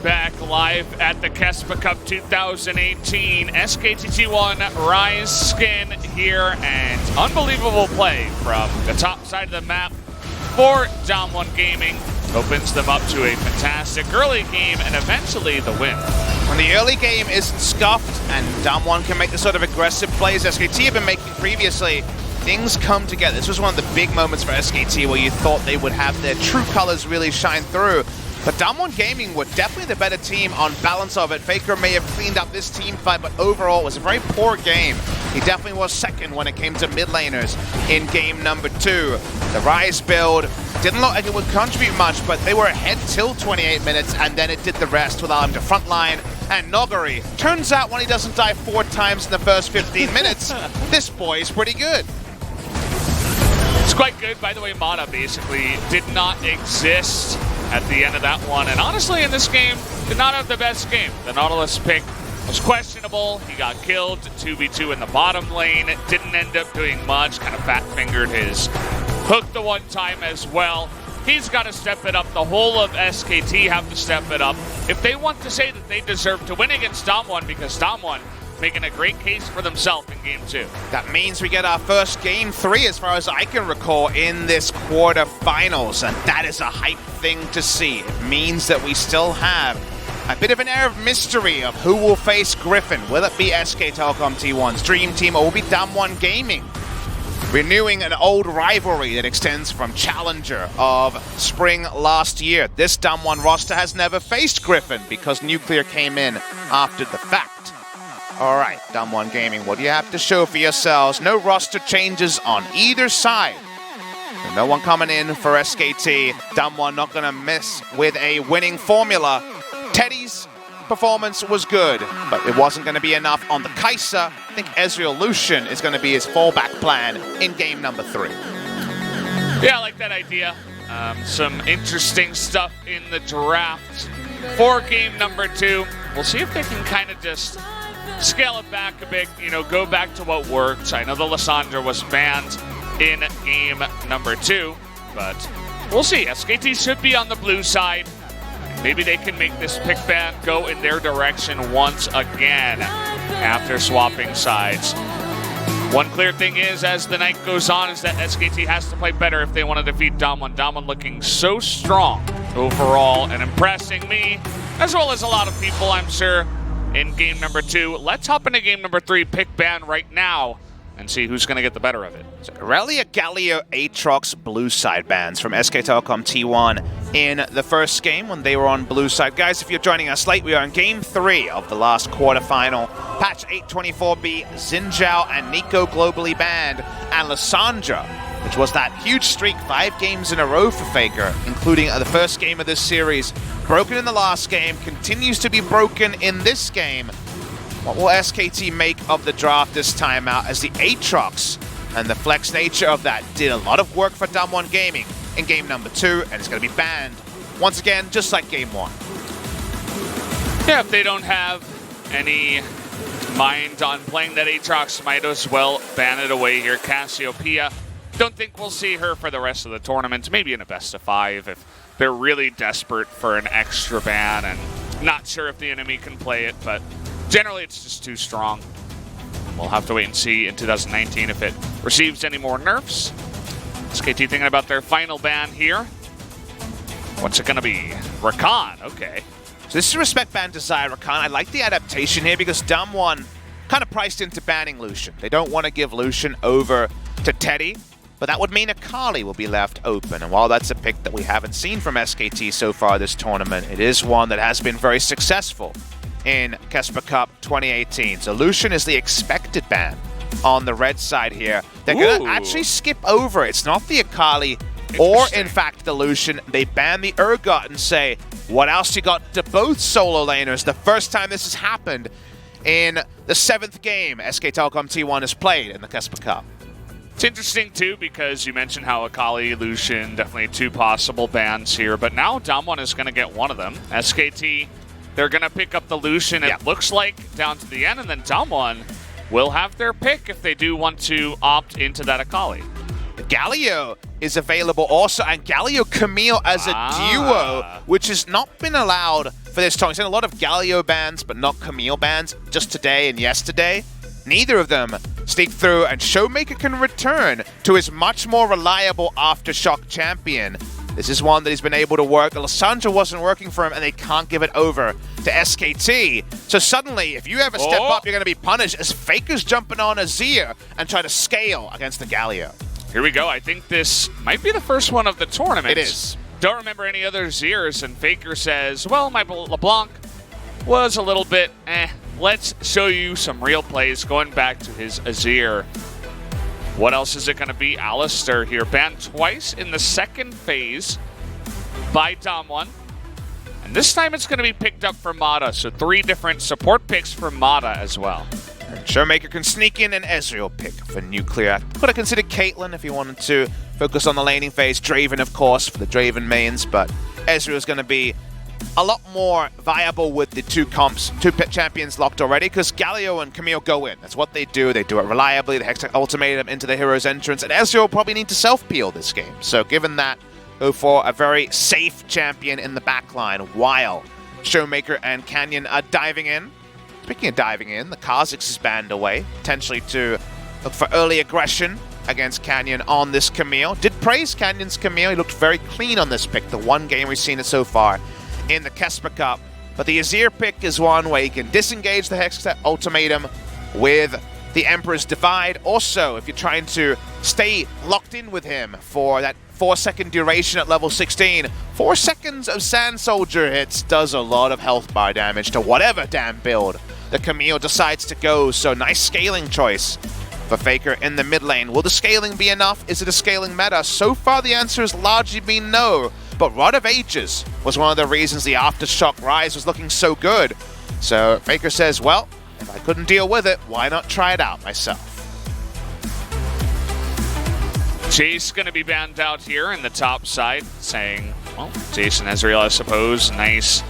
back live at the KeSPA Cup 2018. SKT Rise skin here, and unbelievable play from the top side of the map for DAMWON Gaming. Opens them up to a fantastic early game and eventually the win. When the early game isn't scuffed and DAMWON can make the sort of aggressive plays SKT have been making previously, things come together. This was one of the big moments for SKT where you thought they would have their true colors really shine through. But DAMWON Gaming were definitely the better team on balance of it. Faker may have cleaned up this team fight, but overall it was a very poor game. He definitely was second when it came to mid laners in game number 2. The Rise build didn't look like it would contribute much, but they were ahead till 28 minutes, and then it did the rest without him to frontline. And Nogari, turns out when he doesn't die 4 times in the first 15 minutes, this boy is pretty good. It's quite good. By the way, Mana basically did not exist at the end of that one. And honestly, in this game, did not have the best game. The Nautilus pick was questionable. He got killed 2v2 in the bottom lane. It didn't end up doing much. Kind of fat-fingered his hook the one time as well. He's got to step it up. The whole of SKT have to step it up if they want to say that they deserve to win against DAMWON, because DAMWON making a great case for themselves in game 2. That means we get our first game 3, as far as I can recall, in this quarterfinals, and that is a hype thing to see. It means that we still have a bit of an air of mystery of who will face Griffin. Will it be SK Telecom T1's Dream Team, or will it be DAMWON Gaming? Renewing an old rivalry that extends from Challenger of spring last year. This DAMWON roster has never faced Griffin because Nuclear came in after the fact. All right, DAMWON Gaming, what do you have to show for yourselves? No roster changes on either side. No one coming in for SKT. DAMWON not going to miss with a winning formula. Teddy's performance was good, but it wasn't going to be enough on the KeSPA. I think Ezreal Lucian is going to be his fallback plan in game number 3. Yeah, I like that idea. Some interesting stuff in the draft for game number 2. We'll see if they can kind of just scale it back a bit, you know, go back to what worked. I know the Lissandra was banned in game number 2, but we'll see. SKT should be on the blue side. Maybe they can make this pick ban go in their direction once again after swapping sides. One clear thing is, as the night goes on, is that SKT has to play better if they want to defeat DAMWON. DAMWON looking so strong overall and impressing me, as well as a lot of people, I'm sure, in game number 2. Let's hop into game number 3, pick ban right now, and see who's going to get the better of it. So Aurelia, Galio, Aatrox, blue side bans from SK Telecom T1 in the first game when they were on blue side. Guys, if you're joining us late, we are in game 3 of the last quarterfinal. Patch 824B, Xin Zhao and Nico globally banned, and Lissandra, which was that huge streak, 5 games in a row for Faker, including the first game of this series. Broken in the last game, continues to be broken in this game. What will SKT make of the draft this time out, as the Aatrox and the flex nature of that did a lot of work for DAMWON Gaming in game number 2, and it's going to be banned once again, just like game 1. Yeah, if they don't have any mind on playing that Aatrox, might as well ban it away here. Cassiopeia, don't think we'll see her for the rest of the tournament. Maybe in a best of 5 if they're really desperate for an extra ban and not sure if the enemy can play it, but generally it's just too strong. We'll have to wait and see in 2019 if it receives any more nerfs. SKT thinking about their final ban here. What's it going to be? Rakan, okay. So this is Respect ban to Xayah Rakan. I like the adaptation here because DAMWON kind of priced into banning Lucian. They don't want to give Lucian over to Teddy, but that would mean Akali will be left open. And while that's a pick that we haven't seen from SKT so far this tournament, it is one that has been very successful in KeSPA Cup 2018. So Lucian is the expected ban on the red side here. They're going to actually skip over. It's not the Akali or, in fact, the Lucian. They ban the Urgot and say, what else you got to both solo laners? The first time this has happened in the 7th game SK Telecom T1 has played in the KeSPA Cup. It's interesting, too, because you mentioned how Akali, Lucian, definitely 2 possible bans here, but now DAMWON is going to get one of them. SKT, they're going to pick up the Lucian, it looks like, down to the end, and then DAMWON will have their pick if they do want to opt into that Akali. Galio is available also, and Galio Camille as a duo, which has not been allowed for this tournament. We've seen a lot of Galio bans, but not Camille bans, just today and yesterday. Neither of them sneak through, and Showmaker can return to his much more reliable Aftershock champion. This is one that he's been able to work. Lissandra wasn't working for him, and they can't give it over to SKT. So suddenly, if you ever step up, you're going to be punished, as Faker's jumping on Azir and try to scale against the Galio. Here we go. I think this might be the first one of the tournament. It is. Don't remember any other Azirs, and Faker says, well, my LeBlanc was a little bit Let's show you some real plays going back to his Azir. What else is it going to be? Alistair here, banned twice in the second phase by DAMWON. And this time it's going to be picked up for Mata, so 3 different support picks for Mata as well. And Showmaker can sneak in an Ezreal pick for Nuclear. Could have considered Caitlyn if he wanted to focus on the laning phase. Draven, of course, for the Draven mains, but Ezreal is going to be a lot more viable with the 2 champions locked already, because Galio and Camille go in. That's what they do. They do it reliably. They Hextech ultimatum into the hero's entrance, and Ezreal will probably need to self-peel this game. So given that, go for a very safe champion in the backline while Showmaker and Canyon are diving in. Speaking of diving in, the Kha'Zix is banned away, potentially to look for early aggression against Canyon on this Camille. Did praise Canyon's Camille. He looked very clean on this pick, the one game we've seen it so far in the KeSPA Cup. But the Azir pick is one where you can disengage the Hextech ultimatum with the Emperor's Divide. Also, if you're trying to stay locked in with him for that 4-second duration at level 16, 4 seconds of Sand Soldier hits does a lot of health bar damage to whatever damn build the Camille decides to go. So nice scaling choice for Faker in the mid lane. Will the scaling be enough? Is it a scaling meta? So far the answer has largely been no, but Rod of Ages was one of the reasons the Aftershock Rise was looking so good. So Faker says, well, if I couldn't deal with it, why not try it out myself? Jace going to be banned out here in the top side, saying, well, Jason Ezreal, I suppose, nice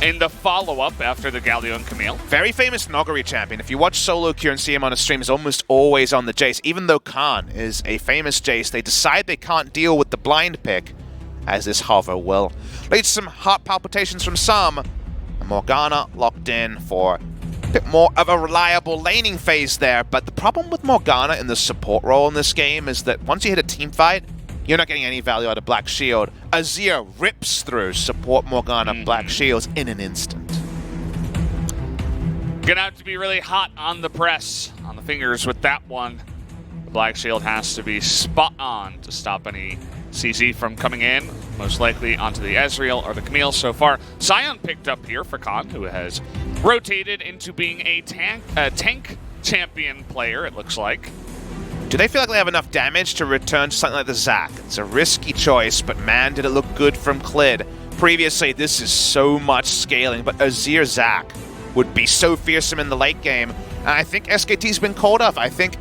in the follow-up after the Galio and Camille. Very famous Nogari champion. If you watch solo queue and see him on a stream, he's almost always on the Jace. Even though Khan is a famous Jace, they decide they can't deal with the blind pick, as this hover will lead to some heart palpitations from some. And Morgana locked in for a bit more of a reliable laning phase there. But the problem with Morgana in the support role in this game is that once you hit a team fight, you're not getting any value out of Black Shield. Azir rips through support Morgana Black Shields in an instant. Gonna have to be really hot on the press, on the fingers with that one. The Black Shield has to be spot on to stop any CZ from coming in, most likely onto the Ezreal or the Camille so far. Sion picked up here for Khan, who has rotated into being a tank champion player, it looks like. Do they feel like they have enough damage to return to something like the Zac? It's a risky choice, but man, did it look good from Clid. Previously, this is so much scaling, but Azir Zac would be so fearsome in the late game. And I think SKT's been called off. I think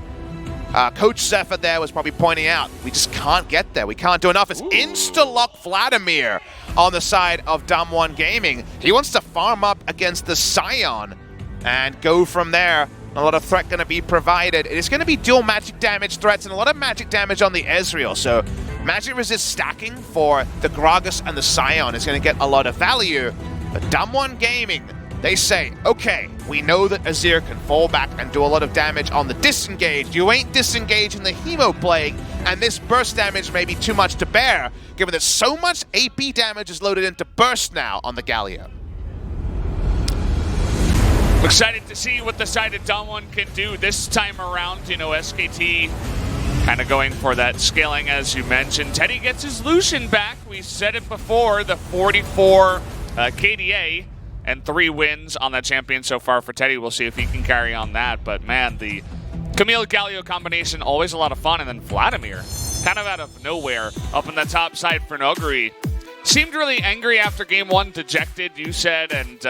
Coach Zephyr there was probably pointing out, we just can't get there. We can't do enough. It's insta-lock Vladimir on the side of DAMWON Gaming. He wants to farm up against the Sion and go from there. A lot of threat going to be provided. It is going to be dual magic damage threats and a lot of magic damage on the Ezreal. So magic resist stacking for the Gragas and the Sion is going to get a lot of value. But DAMWON Gaming, they say, okay, we know that Azir can fall back and do a lot of damage on the disengage. You ain't disengaging the Hemo Plague, and this burst damage may be too much to bear, given that so much AP damage is loaded into burst now on the Galio. Excited to see what the side of DAMWON can do this time around. You know, SKT kind of going for that scaling, as you mentioned. Teddy gets his Lucian back. We said it before, the 44 KDA and 3 wins on that champion so far for Teddy. We'll see if he can carry on that. But man, the Camille-Galio combination, always a lot of fun. And then Vladimir, kind of out of nowhere, up in the top side for Nogari. Seemed really angry after game 1, dejected, you said, and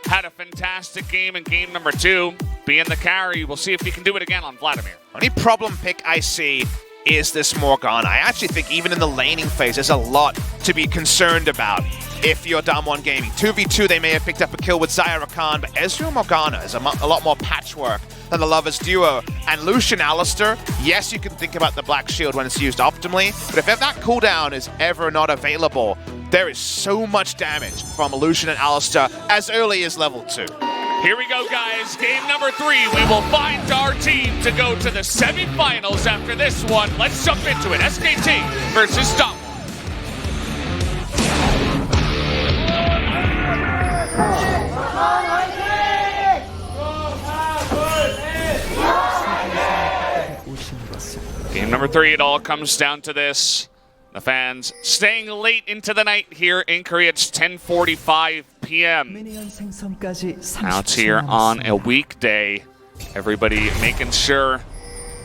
had a fantastic game in game number 2, being the carry. We'll see if he can do it again on Vladimir. Only problem pick I see is this Morgana? I actually think even in the laning phase, there's a lot to be concerned about if you're DAMWON Gaming. 2v2, they may have picked up a kill with Zyra Khan, but Ezreal Morgana is a lot more patchwork than the Lovers duo. And Lucian Alistar, yes, you can think about the Black Shield when it's used optimally, but if that cooldown is ever not available, there is so much damage from Lucian and Alistar as early as level 2. Here we go, guys. Game number 3. We will find our team to go to the semifinals after this one. Let's jump into it. SKT versus DAMWON. Game number 3, it all comes down to this. The fans staying late into the night here in Korea. It's 10:45 p.m. Now it's here on a weekday. Everybody making sure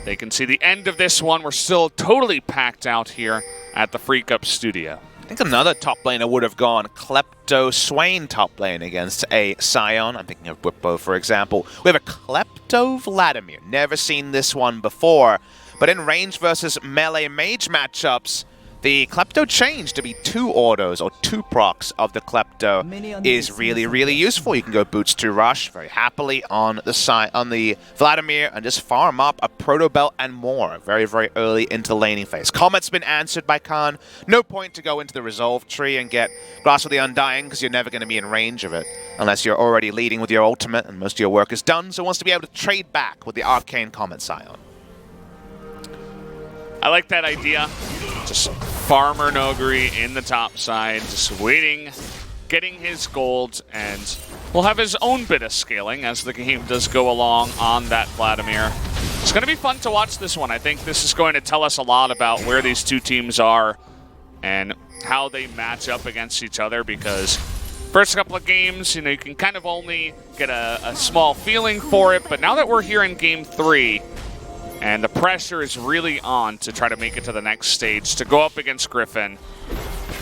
they can see the end of this one. We're still totally packed out here at the Freak Up studio. I think another top laner would have gone Klepto Swain top lane against a Sion. I'm thinking of Whippo, for example. We have a Klepto Vladimir. Never seen this one before. But in range versus melee mage matchups, the Klepto change to be 2 autos or 2 procs of the Klepto is really, really useful. You can go boots to rush very happily on the Vladimir and just farm up a Proto Belt and more very, very early into laning phase. Comet's been answered by Khan. No point to go into the Resolve tree and get Grasp of the Undying because you're never going to be in range of it unless you're already leading with your ultimate and most of your work is done. So wants to be able to trade back with the Arcane Comet Scion. I like that idea. Just Farmer Nogri in the top side, just waiting, getting his gold, and will have his own bit of scaling as the game does go along on that Vladimir. It's going to be fun to watch this one. I think this is going to tell us a lot about where these two teams are and how they match up against each other, because first couple of games, you know, you can kind of only get a small feeling for it, but now that we're here in Game 3, and the pressure is really on to try to make it to the next stage, to go up against Griffin.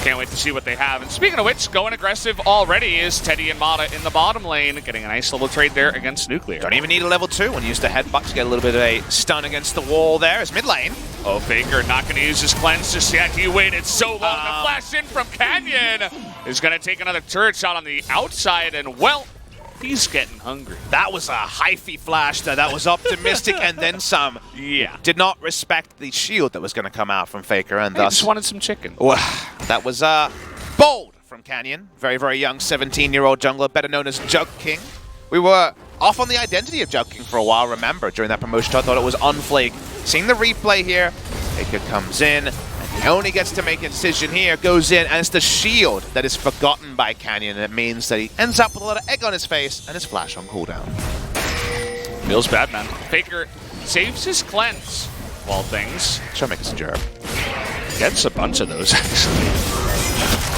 Can't wait to see what they have. And speaking of which, going aggressive already is Teddy and Mata in the bottom lane, getting a nice little trade there against Nuclear. Don't even need a level 2 when you use the headbutt to get a little bit of a stun against the wall there. It's mid lane. Oh, Faker not going to use his cleanse just yet. He waited so long. The flash in from Canyon is going to take another turret shot on the outside, and well, he's getting hungry. That was a hyphy flash there. That was optimistic and then some. Yeah. Did not respect the shield that was going to come out from Faker, and I thus just wanted some chicken. That was bold from Canyon. Very, very young 17-year-old jungler, better known as Jug King. We were off on the identity of Jug King for a while, remember, during that promotion. I thought it was Unflake. Seeing the replay here, Faker comes in. He only gets to make a decision here, goes in, and it's the shield that is forgotten by Canyon, and it means that he ends up with a lot of egg on his face and his flash on cooldown. Feels bad, man. Faker saves his cleanse, of all things. Showmaker's a jerk. Gets a bunch of those, actually.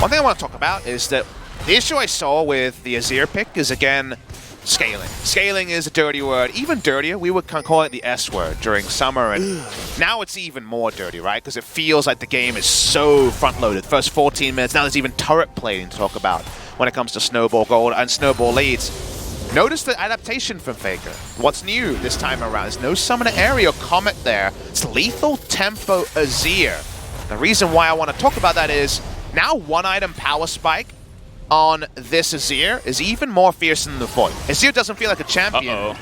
One thing I want to talk about is that the issue I saw with the Azir pick is, again, scaling. Scaling is a dirty word. Even dirtier, we would call it the S word during summer, and now it's even more dirty, right? Because it feels like the game is so front-loaded. First 14 minutes, now there's even turret plating to talk about when it comes to Snowball Gold and Snowball leads. Notice the adaptation from Faker. What's new this time around? There's no Summoner Aerial Comet there. It's Lethal Tempo Azir. The reason why I want to talk about that is now one-item Power Spike on this Azir is even more fierce than the Void. Azir doesn't feel like a champion.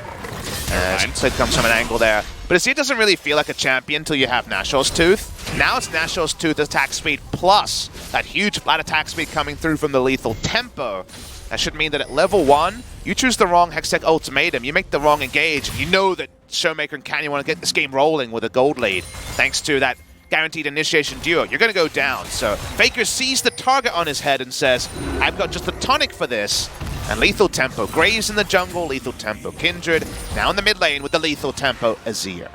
Clip comes from an angle there. But Azir doesn't really feel like a champion until you have Nashor's Tooth. Now it's Nashor's Tooth attack speed plus that huge flat attack speed coming through from the Lethal Tempo. That should mean that at level 1, you choose the wrong Hextech Ultimatum, you make the wrong engage, and you know that Showmaker and Canyon want to get this game rolling with a gold lead, thanks to that guaranteed initiation duo. You're going to go down. So Faker sees the target on his head and says, I've got just the tonic for this. And Lethal Tempo, Graves in the jungle, Lethal Tempo Kindred, now in the mid lane with the Lethal Tempo Azir.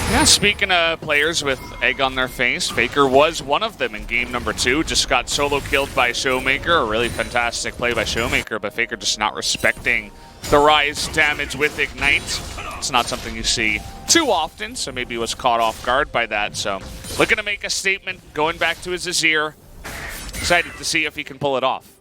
Yeah, speaking of players with egg on their face, Faker was one of them in game number 2. Just got solo killed by Showmaker. A really fantastic play by Showmaker, but Faker just not respecting the rise damage with Ignite. It's not something you see too often, so maybe he was caught off guard by that. So looking to make a statement, going back to his Azir. Excited to see if he can pull it off.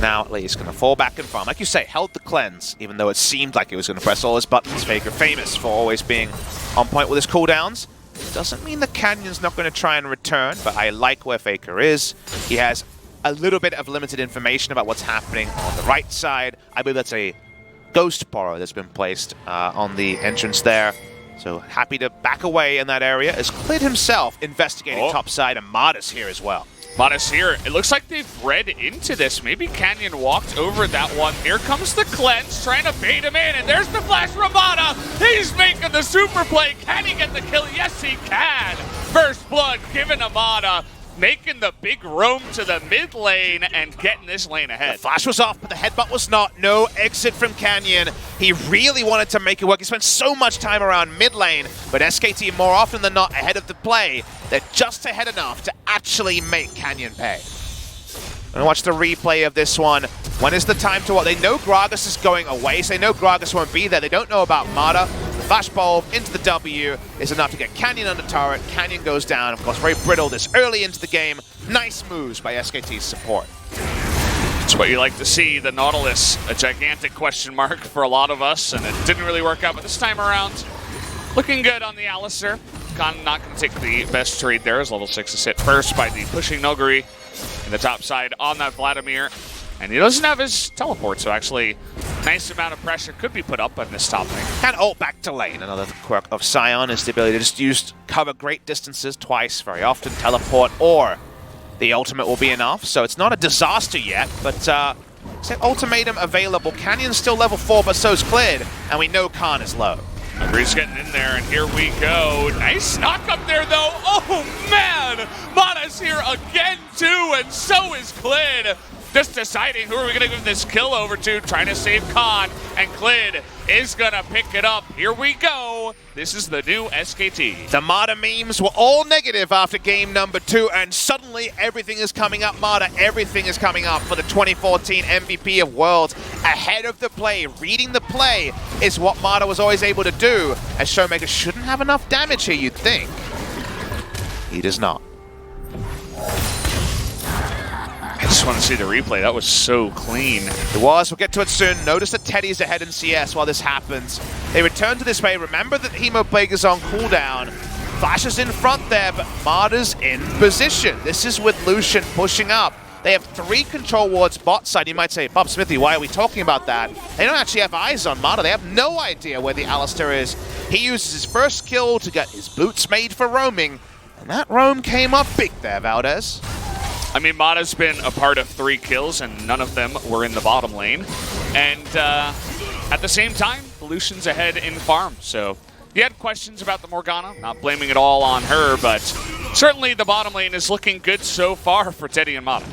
now at least going to fall back in farm. Like you say, held the cleanse, even though it seemed like he was going to press all his buttons. Faker famous for always being on point with his cooldowns. Doesn't mean the Canyon's not going to try and return, but I like where Faker is. He has a little bit of limited information about what's happening on the right side. I believe that's a Ghost Borrow that's been placed on the entrance there. So happy to back away in that area as Clid himself investigating top side, and Mada's here as well. Mada's here. It looks like they've read into this. Maybe Canyon walked over that one. Here comes the cleanse, trying to bait him in, and there's the flash from Mada. He's making the super play. Can he get the kill? Yes, he can. First blood given to Mada, making the big roam to the mid lane and getting this lane ahead. The flash was off, but the headbutt was not. No exit from Canyon. He really wanted to make it work. He spent so much time around mid lane, but SKT more often than not ahead of the play. They're just ahead enough to actually make Canyon pay. And watch the replay of this one. When is the time to what? They know Gragas is going away, so they know Gragas won't be there. They don't know about Mada. Flash bulb into the W is enough to get Canyon under turret. Canyon goes down, of course, very brittle this early into the game. Nice moves by SKT's support. It's what you like to see. The Nautilus, a gigantic question mark for a lot of us, and it didn't really work out, but this time around, looking good on the Alistair. Not going to take the best trade there as level 6 is hit first by the pushing Noguri in the top side on that Vladimir. And he doesn't have his teleport, so actually nice amount of pressure could be put up on this top lane. And ult back to lane. Another quirk of Sion is the ability to just cover great distances twice, very often, teleport, or the ultimate will be enough. So it's not a disaster yet, but ultimatum available. Canyon's still level 4, but so's Clid, and we know Khan is low. Noguri's getting in there, and here we go. Nice knock up there, though. Oh, man! Mada's here again, too, and so is Clid. Just deciding who are we going to give this kill over to, trying to save Khan, and Clid is going to pick it up. Here we go. This is the new SKT. The Mada memes were all negative after game number 2, and suddenly everything is coming up, Mada. Everything is coming up for the 2014 MVP of Worlds. Ahead of the play, reading the play is what Mada was always able to do, as Showmaker shouldn't have enough damage here, you'd think. He does not. I just want to see the replay. That was so clean. It was. We'll get to it soon. Notice that Teddy's ahead in CS while this happens. They return to this play. Remember that Hemoplague is on cooldown. Flash is in front there, but Mada's in position. This is with Lucian pushing up. They have 3 control wards bot side. You might say, Bob Smithy, why are we talking about that? They don't actually have eyes on Mada. They have no idea where the Alistair is. He uses his first kill to get his boots made for roaming, and that roam came up big there, Valdez. I mean, Mada's been a part of 3 kills, and none of them were in the bottom lane. And at the same time, Lucian's ahead in farm. So you had questions about the Morgana, not blaming it all on her, but certainly the bottom lane is looking good so far for Teddy and Mada.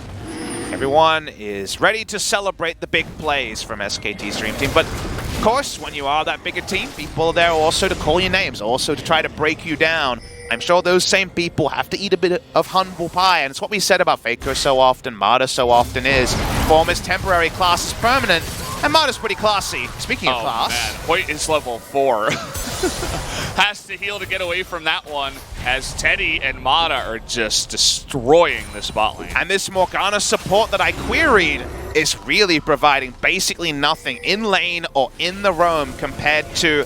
Everyone is ready to celebrate the big plays from SKT's Dream Team, but of course, when you are that big a team, people are there also to call your names, also to try to break you down. I'm sure those same people have to eat a bit of humble pie, and it's what we said about Faker so often, Mada so often is. Form is temporary, class is permanent, and Mada's pretty classy. Speaking of class... Man, Hoyt is level 4. Has to heal to get away from that one, as Teddy and Mada are just destroying the spot lane. And this Morgana support that I queried is really providing basically nothing in lane or in the roam compared to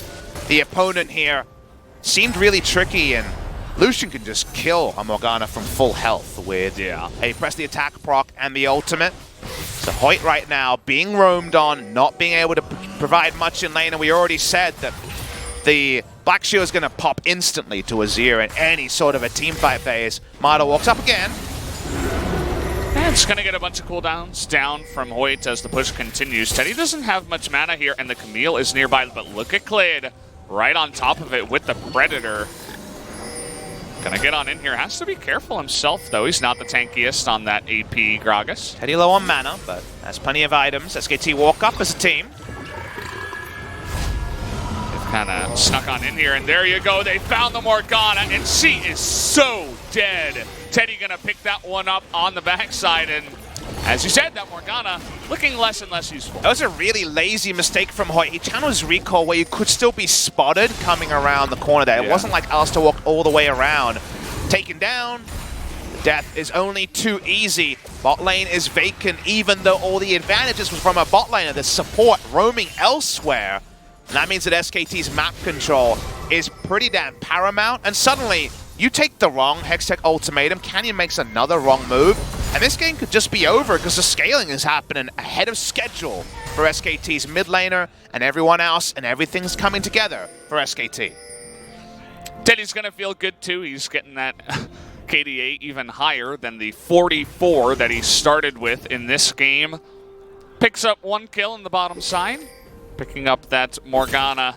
the opponent here. Seemed really tricky, and Lucian can just kill a Morgana from full health with a press the attack proc and the ultimate. So Hoyt right now being roamed on, not being able to provide much in lane, and we already said that the Black Shield is going to pop instantly to Azir in any sort of a teamfight phase. Mada walks up again. And it's going to get a bunch of cooldowns down from Hoyt as the push continues. Teddy doesn't have much mana here, and the Camille is nearby, but look at Clid right on top of it with the Predator. Gonna get on in here. Has to be careful himself, though. He's not the tankiest on that AP Gragas. Teddy low on mana, but has plenty of items. SKT walk up as a team. They've kind of snuck on in here, and there you go. They found the Morgana, and she is so dead. Teddy gonna pick that one up on the backside, and as you said, that Morgana looking less and less useful. That was a really lazy mistake from Hoyt. He channeled his recall where you could still be spotted coming around the corner there. It wasn't like Alistair walked all the way around. Taken down. Death is only too easy. Bot lane is vacant, even though all the advantages was from a bot laner. The support roaming elsewhere. And that means that SKT's map control is pretty damn paramount. And suddenly, you take the wrong Hextech ultimatum, Canyon makes another wrong move, and this game could just be over because the scaling is happening ahead of schedule for SKT's mid laner and everyone else, and everything's coming together for SKT. Teddy's going to feel good too. He's getting that KDA even higher than the 44 that he started with in this game. Picks up 1 kill in the bottom side, picking up that Morgana.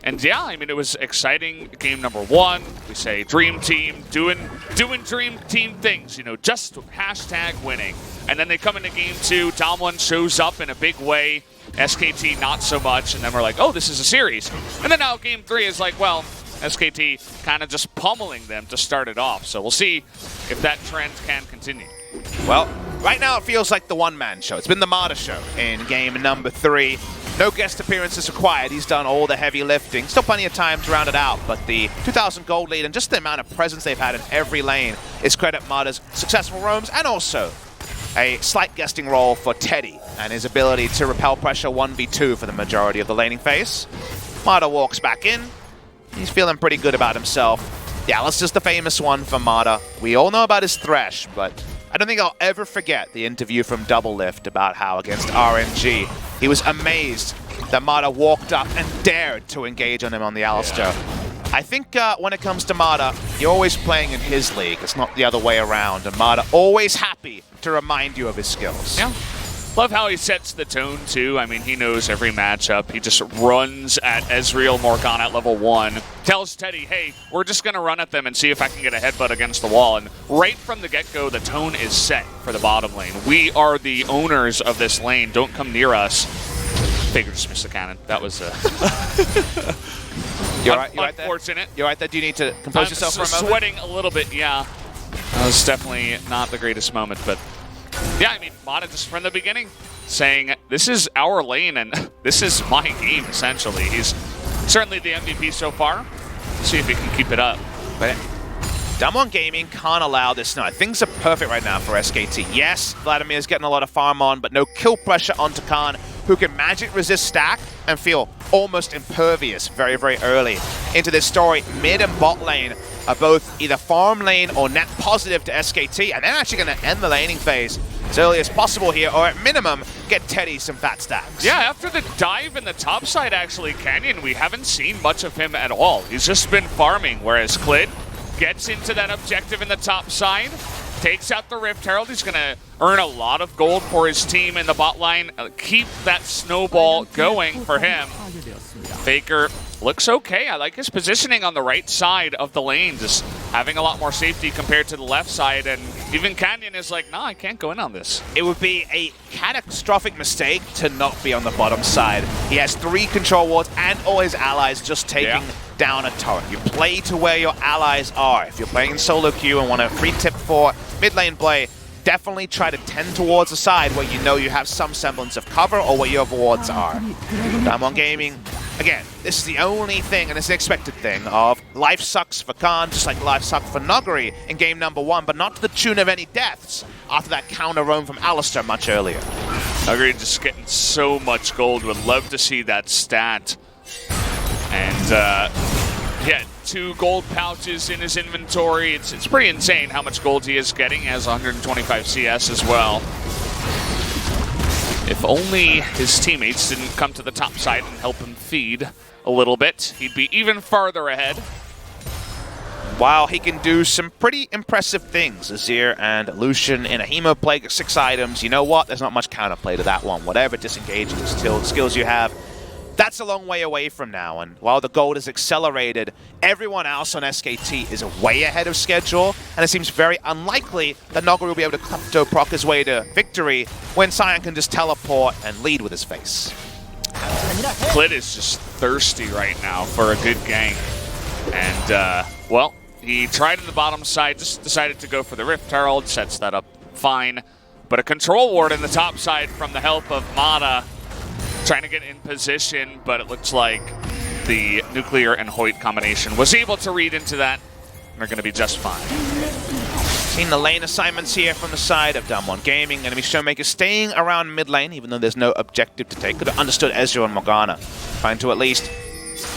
And yeah, I mean, it was exciting. Game number 1, we say Dream Team, doing Dream Team things, you know, just hashtag winning. And then they come into game 2, DAMWON shows up in a big way, SKT not so much, and then we're like, oh, this is a series. And then now game 3 is like, well, SKT kind of just pummeling them to start it off. So we'll see if that trend can continue. Well, right now it feels like the one-man show. It's been the Martyr show in game number 3. No guest appearances required. He's done all the heavy lifting. Still plenty of time to round it out, but the 2,000 gold lead and just the amount of presence they've had in every lane is credit Martyr's successful roams, and also a slight guesting role for Teddy and his ability to repel pressure 1v2 for the majority of the laning phase. Martyr walks back in. He's feeling pretty good about himself. Yeah, that's just the famous one for Martyr. We all know about his thresh, but I don't think I'll ever forget the interview from Double Lift about how against RNG, he was amazed that Martyr walked up and dared to engage on him on the Alistar. Yeah. I think when it comes to Martyr, you're always playing in his league. It's not the other way around. And Martyr always happy to remind you of his skills. Yeah. Love how he sets the tone, too. I mean, he knows every matchup. He just runs at Ezreal Morgana at level 1. Tells Teddy, hey, we're just going to run at them and see if I can get a headbutt against the wall. And right from the get-go, the tone is set for the bottom lane. We are the owners of this lane. Don't come near us. Figure just missed the cannon. That was You're right there? Unfortunate. You're right there. Do you need to compose yourself for a moment? Sweating a little bit, yeah. That was definitely not the greatest moment, but yeah, I mean, Mata just from the beginning saying, this is our lane and this is my game, essentially. He's certainly the MVP so far. Let's see if he can keep it up. But DAMWON Gaming can't allow this now. Things are perfect right now for SKT. Yes, Vladimir's getting a lot of farm on, but no kill pressure onto Khan, who can magic resist stack and feel almost impervious very, very early into this story. Mid and bot lane are both either farm lane or net positive to SKT, and they're actually going to end the laning phase as early as possible here, or at minimum, get Teddy some fat stacks. Yeah, after the dive in the top side, actually, Canyon, we haven't seen much of him at all. He's just been farming, whereas Klid gets into that objective in the top side, takes out the Rift Herald. He's going to earn a lot of gold for his team in the bot line. Keep that snowball going for him. Faker looks okay. I like his positioning on the right side of the lane, just having a lot more safety compared to the left side. And even Canyon is like, nah, I can't go in on this. It would be a catastrophic mistake to not be on the bottom side. He has 3 control wards and all his allies just taking down a turret. You play to where your allies are. If you're playing in solo queue and want a free tip for mid lane play, definitely try to tend towards the side where you know you have some semblance of cover or where your wards are. DAMWON Gaming, again, this is the only thing, and it's an expected thing, of life sucks for Khan, just like life sucked for Nuguri in game number 1, but not to the tune of any deaths after that counter roam from Alistar much earlier. Nuguri just getting so much gold. Would love to see that stat. And yeah, 2 gold pouches in his inventory. It's pretty insane how much gold he is getting. He has 125 CS as well. If only his teammates didn't come to the top side and help him feed a little bit, he'd be even farther ahead. While he can do some pretty impressive things, Azir and Lucian in a Hemo play, 6 items, you know what? There's not much counterplay to that one. Whatever disengaging skills you have, that's a long way away from now, and while the gold is accelerated, everyone else on SKT is way ahead of schedule, and it seems very unlikely that Nuguri will be able to klepto proc his way to victory when Sion can just teleport and lead with his face. Klid is just thirsty right now for a good gank, and well, he tried in the bottom side, just decided to go for the Rift Herald, sets that up fine, but a control ward in the top side from the help of Mata, trying to get in position, but it looks like the Nuclear and Hoyt combination was able to read into that, and they're going to be just fine. Seen the lane assignments here from the side of DAMWON Gaming. Enemy Showmaker staying around mid lane, even though there's no objective to take. Could have understood Ezreal and Morgana. Trying to at least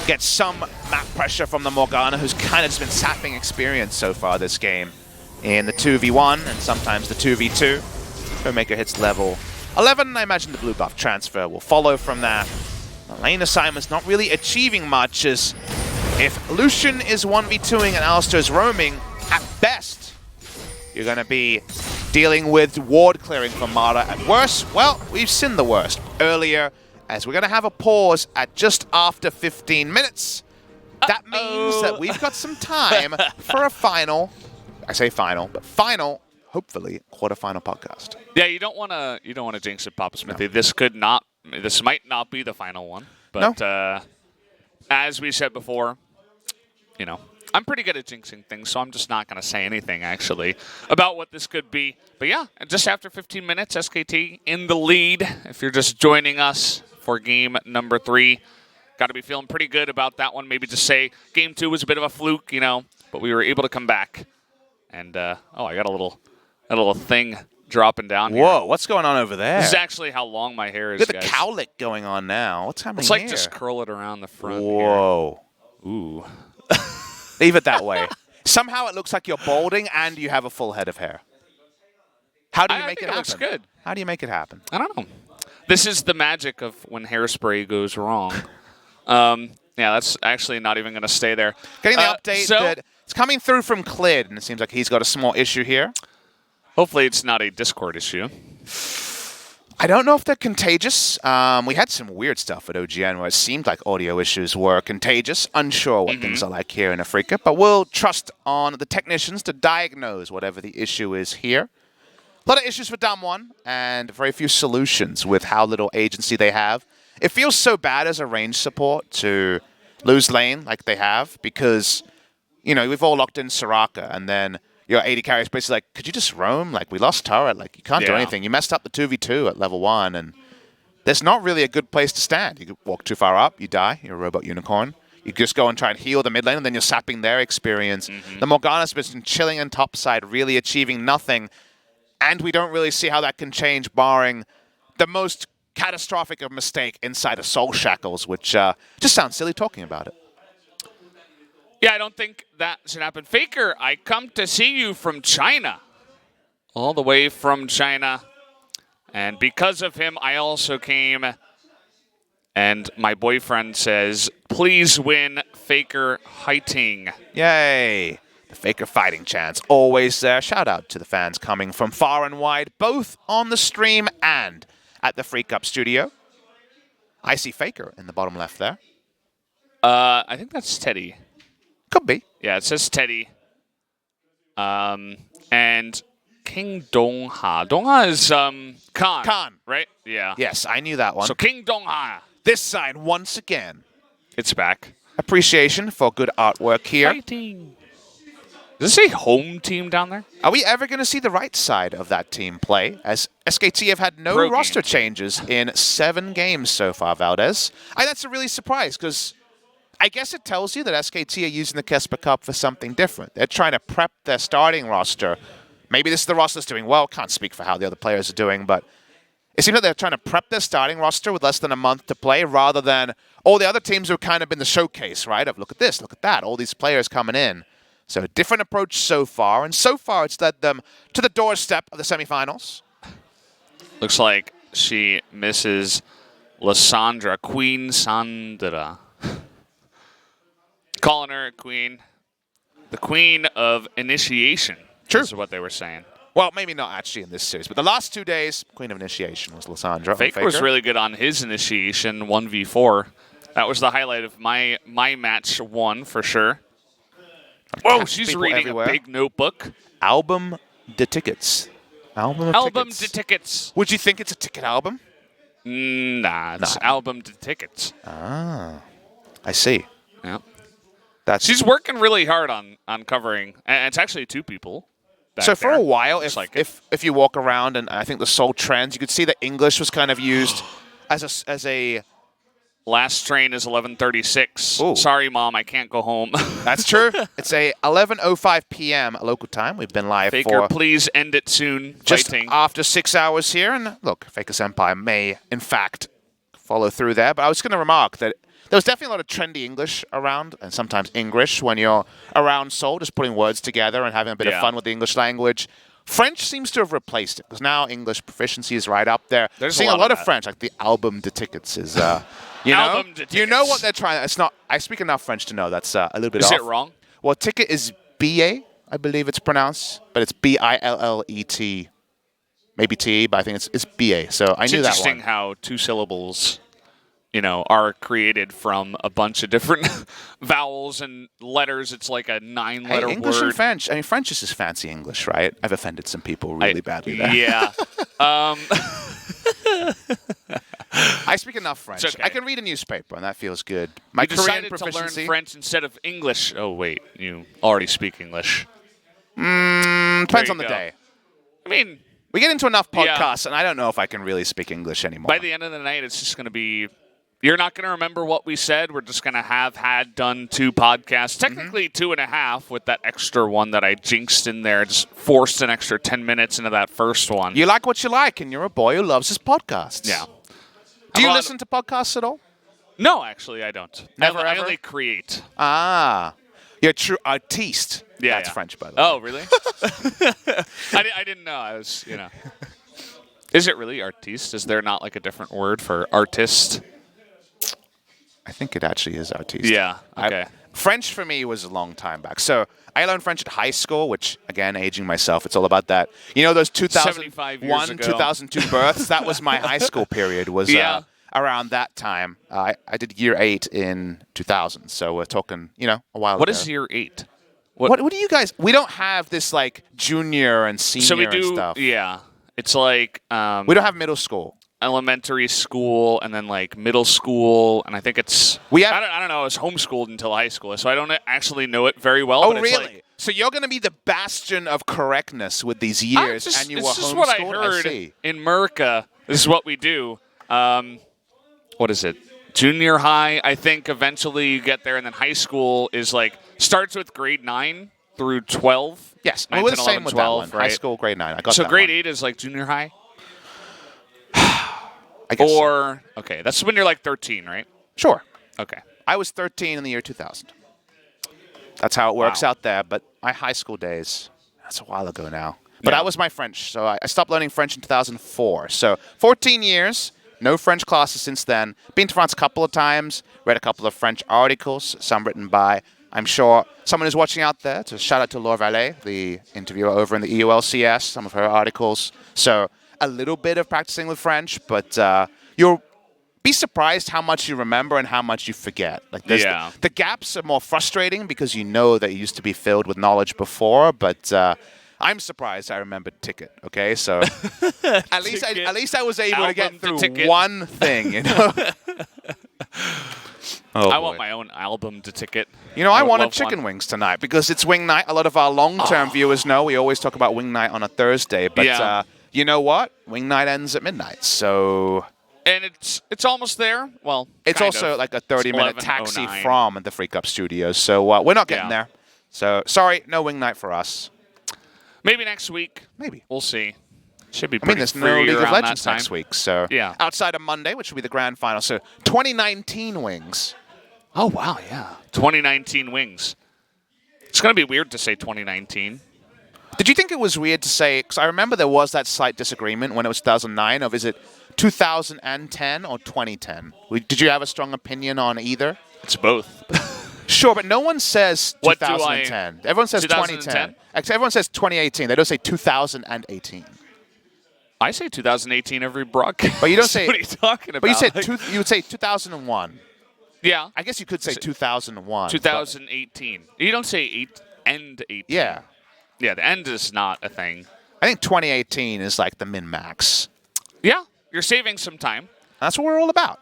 get some map pressure from the Morgana, who's kind of just been sapping experience so far this game. In the 2v1 and sometimes the 2v2. Showmaker hits level 11. I imagine the blue buff transfer will follow from that. The lane assignment's not really achieving much, as if Lucian is 1v2ing and Alistar's roaming, at best, you're going to be dealing with ward clearing from Mara. At worst, well, we've seen the worst earlier, as we're going to have a pause at just after 15 minutes. That means that we've got some time for a final, I say final, but final, hopefully, quarterfinal podcast. Yeah, you don't want to jinx it, Papa Smithy. No. This might not be the final one, but No. As we said before, you know, I'm pretty good at jinxing things, so I'm just not going to say anything, actually, about what this could be. But yeah, just after 15 minutes, SKT in the lead. If you're just joining us for game number 3, got to be feeling pretty good about that one. Maybe just say game 2 was a bit of a fluke, you know, but we were able to come back. And, oh, I got a little thing dropping down here. Whoa, what's going on over there? This is actually how long my hair is, Look at guys. the cowlick going on now. What's happening It's like here? just curl it around the front. Whoa. Here. Ooh. Leave it that way. Somehow it looks like you're balding and you have a full head of hair. How do you make it happen? Looks good. How do you make it happen? I don't know. This is the magic of when hairspray goes wrong. Yeah, that's actually not even going to stay there. Getting the update that it's coming through from Clid, and it seems like he's got a small issue here. Hopefully it's not a Discord issue. I don't know if they're contagious. We had some weird stuff at OGN where it seemed like audio issues were contagious. Unsure what things are like here in Africa, but we'll trust on the technicians to diagnose whatever the issue is here. A lot of issues for DAMWON, and very few solutions with how little agency they have. It feels so bad as a range support to lose lane like they have, because, you know, we've all locked in Soraka, and then your 80 carries basically like, could you just roam? Like, we lost turret. Like, you can't do anything. You messed up the 2v2 at level 1, and there's not really a good place to stand. You walk too far up, you die. You're a robot unicorn. You just go and try and heal the mid lane, and then you're sapping their experience. The Morgana's been chilling on top side, really achieving nothing, and we don't really see how that can change, barring the most catastrophic of mistake inside of Soul Shackles, which just sounds silly talking about it. Yeah, I don't think that should happen. Faker, I come to see you from China. All the way from China. And because of him, I also came. And my boyfriend says, please win Faker fighting. Yay. The Faker fighting chance always there. Shout out to the fans coming from far and wide, both on the stream and at the Freak Up studio. I see Faker in the bottom left there. I think that's Teddy. Could be. Yeah, it says Teddy. And King Dongha. Dongha is Khan. Khan. Right? Yeah. Yes, I knew that one. So King Dongha. This side once again. It's back. Appreciation for good artwork here. Fighting. Does it say home team down there? Are we ever going to see the right side of that team play? As SKT have had no roster changes in 7 games so far, Valdez. That's a really surprise, because I guess it tells you that SKT are using the KeSPA Cup for something different. They're trying to prep their starting roster. Maybe this is the roster that's doing well. Can't speak for how the other players are doing, but it seems like they're trying to prep their starting roster with less than a month to play, rather than all the other teams who have kind of been the showcase, right? Of look at this, look at that, all these players coming in. So a different approach so far, and so far it's led them to the doorstep of the semifinals. Looks like she misses Lysandra, Queen Sandra. Calling her Queen. The Queen of Initiation. True. Is what they were saying. Well, maybe not actually in this series, but the last 2 days, Queen of Initiation was Lysandra. Faker was really good on his initiation, 1v4. That was the highlight of my match 1 for sure. Whoa, she's reading everywhere. A big notebook. Album de tickets. Album de tickets. Would you think it's a ticket album? Nah, it's album de tickets. Ah, I see. Yeah. She's working really hard on covering, and it's actually 2 people. So for a while, if you walk around, and I think the Soul Trends, you could see that English was kind of used as a last train is 11:36. Ooh. Sorry, Mom, I can't go home. That's true. It's a 11:05 p.m. local time. We've been live Faker, for please end it soon. just Fighting. after 6 hours here. And look, Faker Senpai may, in fact, follow through there. But I was going to remark that there was definitely a lot of trendy English around, and sometimes English when you're around Seoul, just putting words together and having a bit of fun with the English language. French seems to have replaced it, because now English proficiency is right up there. There's seeing a lot of of French, like the album de tickets is, you know what they're trying. It's not. I speak enough French to know that's a little bit off. Is it wrong? Well, ticket is BA, I believe it's pronounced, but it's BILLET. Maybe TE, but I think it's BA. So I knew that one. It's interesting how 2 syllables, are created from a bunch of different vowels and letters. It's like a 9-letter English word. and French. I mean, French is just fancy English, right? I've offended some people really badly there. Yeah. I speak enough French. Okay. I can read a newspaper, and that feels good. My You Korean decided to proficiency. learn French instead of English. Oh, wait. You already speak English. Depends on the go. day. I mean, We get into enough podcasts, and I don't know if I can really speak English anymore. by the end of the night, it's just going to be... You're not going to remember what we said. We're just going to have done 2 podcasts. Technically 2.5 with that extra one that I jinxed in there. Just forced an extra 10 minutes into that first one. You like what you like, and you're a boy who loves his podcasts. Yeah. Do you listen to podcasts at all? No, actually, I don't. Never, I ever? only create. Ah. You're a true artiste. Yeah, That's yeah. French, by the way. Oh, really? I didn't know. I was, Is it really artiste? Is there not like a different word for artist? I think it actually is artiste. Yeah. Okay. French for me was a long time back. So I learned French at high school, which, again, aging myself, it's all about that. You know those 75 years 2001, ago. 2002 births? That was my high school period, was around that time. I did year 8 in 2000, so we're talking, a while What ago. is year 8? What do you guys... We don't have this, like, junior and senior So we do, and stuff. yeah. It's like We don't have middle school. elementary school and then like middle school, and I think it's... I don't know. I was homeschooled until high school, so I don't actually know it very well. Oh, but it's really? Like, so you're going to be the bastion of correctness with these years, and you were This is what I homeschooled? heard see. in Merca. This is what we do. What is it? Junior high, I think eventually you get there, and then high school is like starts with grade 9 through 12. Yes, 9, we're 10, the same 11, with 12, that one. right? High school, grade 9. I got So that grade one. 8 is like junior high? I guess so. Or, okay, that's when you're like 13, right? Sure. Okay. I was 13 in the year 2000. That's how it works out there. But my high school days, that's a while ago now. But Yeah. that was my French. So I stopped learning French in 2004. So 14 years, no French classes since then. Been to France a couple of times, read a couple of French articles, some written by, I'm sure, someone is watching out there. To shout out to Laure Vallée, the interviewer over in the EULCS, some of her articles. So a little bit of practicing with French, but you'll be surprised how much you remember and how much you forget. Like the gaps are more frustrating because you know that you used to be filled with knowledge before, but I'm surprised I remembered ticket. Okay, so at least I was able to get through one thing. You know. I want my own album to ticket. You know, I wanted chicken wings tonight because it's wing night. A lot of our long-term viewers know we always talk about wing night on a Thursday, but you know what? Wing night ends at midnight, so. And it's almost there. Well, it's also like a 30-minute taxi from the Freak Up Studios, so we're not getting there. So sorry, no wing night for us. Maybe next week. Maybe we'll see. Should be. Pretty there's no League of Legends that next week, so outside of Monday, which will be the grand final. So 2019 wings. Oh wow, yeah. 2019 wings. It's gonna be weird to say 2019. Did you think it was weird to say? Because I remember there was that slight disagreement when it was 2009 of is it 2010 or 2010? Did you have a strong opinion on either? It's both. Sure, but no one says 2010. Everyone says 2010. Everyone says 2018. They don't say 2018. I say 2018 every broadcast. But you don't say. What are you talking about? But you said you would say 2001. Yeah. I guess you could say 2001. 2018. You don't say end 18. Yeah. Yeah, the end is not a thing. I think 2018 is like the min-max. Yeah, you're saving some time. That's what we're all about.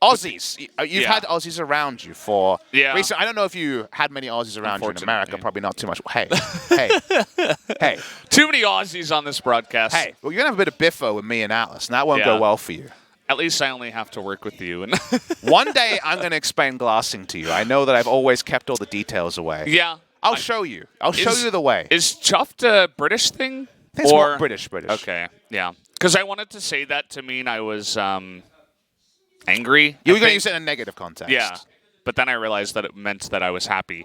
Aussies. You've had Aussies around you for recent. I don't know if you had many Aussies around you in America. Probably not too much. Hey. Too many Aussies on this broadcast. Hey, well, you're going to have a bit of biffo with me and Atlas, and that won't go well for you. At least I only have to work with you. And One day I'm going to explain glassing to you. I know that I've always kept all the details away. yeah. I'll show you. I'll show you the way. Is chuffed a British thing? It's more British. Okay, yeah. Because I wanted to say that to mean I was angry. You were going to use it in a negative context. Yeah, but then I realized that it meant that I was happy.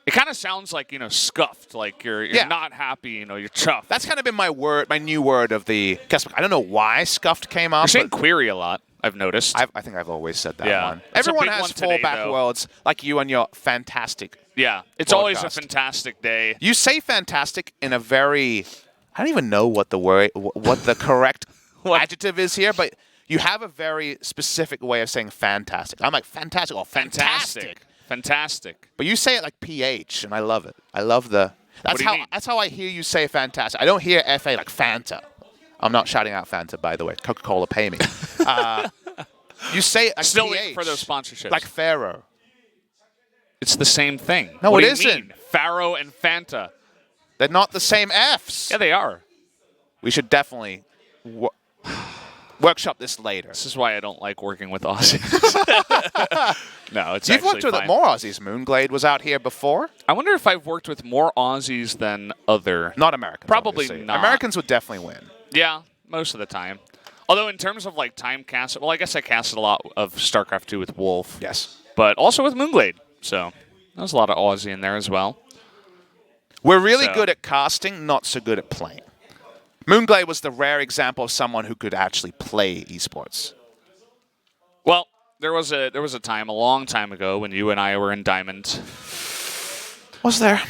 It kind of sounds like, scuffed, like you're not happy, you're chuffed. That's kind of been my new word of the KeSPA. I don't know why scuffed came up. You're saying query a lot, I've noticed. I think I've always said that one. It's a Everyone big has one today, fallback though. words like you and your fantastic. Yeah, it's always a broadcast. fantastic day. You say fantastic in a very, I don't even know what the correct adjective is here, but you have a very specific way of saying fantastic. I'm like fantastic or fantastic. Fantastic. But you say it like PH, and I love it. I love the. What do you mean? That's how I hear you say fantastic. I don't hear FA like Fanta. I'm not shouting out Fanta, by the way. Coca-Cola, pay me. You say it like Still PH, waiting for those sponsorships. like Pharaoh. It's the same thing. No, what it do you isn't. mean? Pharaoh and Fanta. They're not the same Fs. Yeah, they are. We should definitely workshop this later. This is why I don't like working with Aussies. No, it's You've worked actually with fine. more Aussies. Moonglade was out here before. I wonder if I've worked with more Aussies than other. Not Americans. Probably obviously. not. Americans would definitely win. Yeah, most of the time. Although in terms of like time cast, well, I guess I casted a lot of StarCraft 2 with Wolf. Yes. But also with Moonglade. So there's a lot of Aussie in there as well. We're really good at casting, not so good at playing. Moonglade was the rare example of someone who could actually play esports. Well, there was a time a long time ago when you and I were in Diamond. Was there?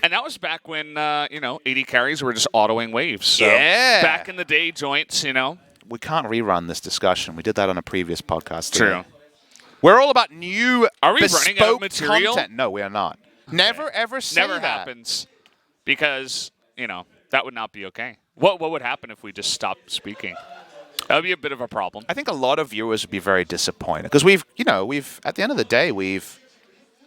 And that was back when 80 carries were just autoing waves. So Yeah. back in the day, joints, We can't rerun this discussion. We did that on a previous podcast. True. Today. We're all about new Are we running out of bespoke material? content. No, we are not. Never ever say Never that. happens. Because, that would not be okay. What would happen if we just stopped speaking? That would be a bit of a problem. I think a lot of viewers would be very disappointed because we've at the end of the day, we've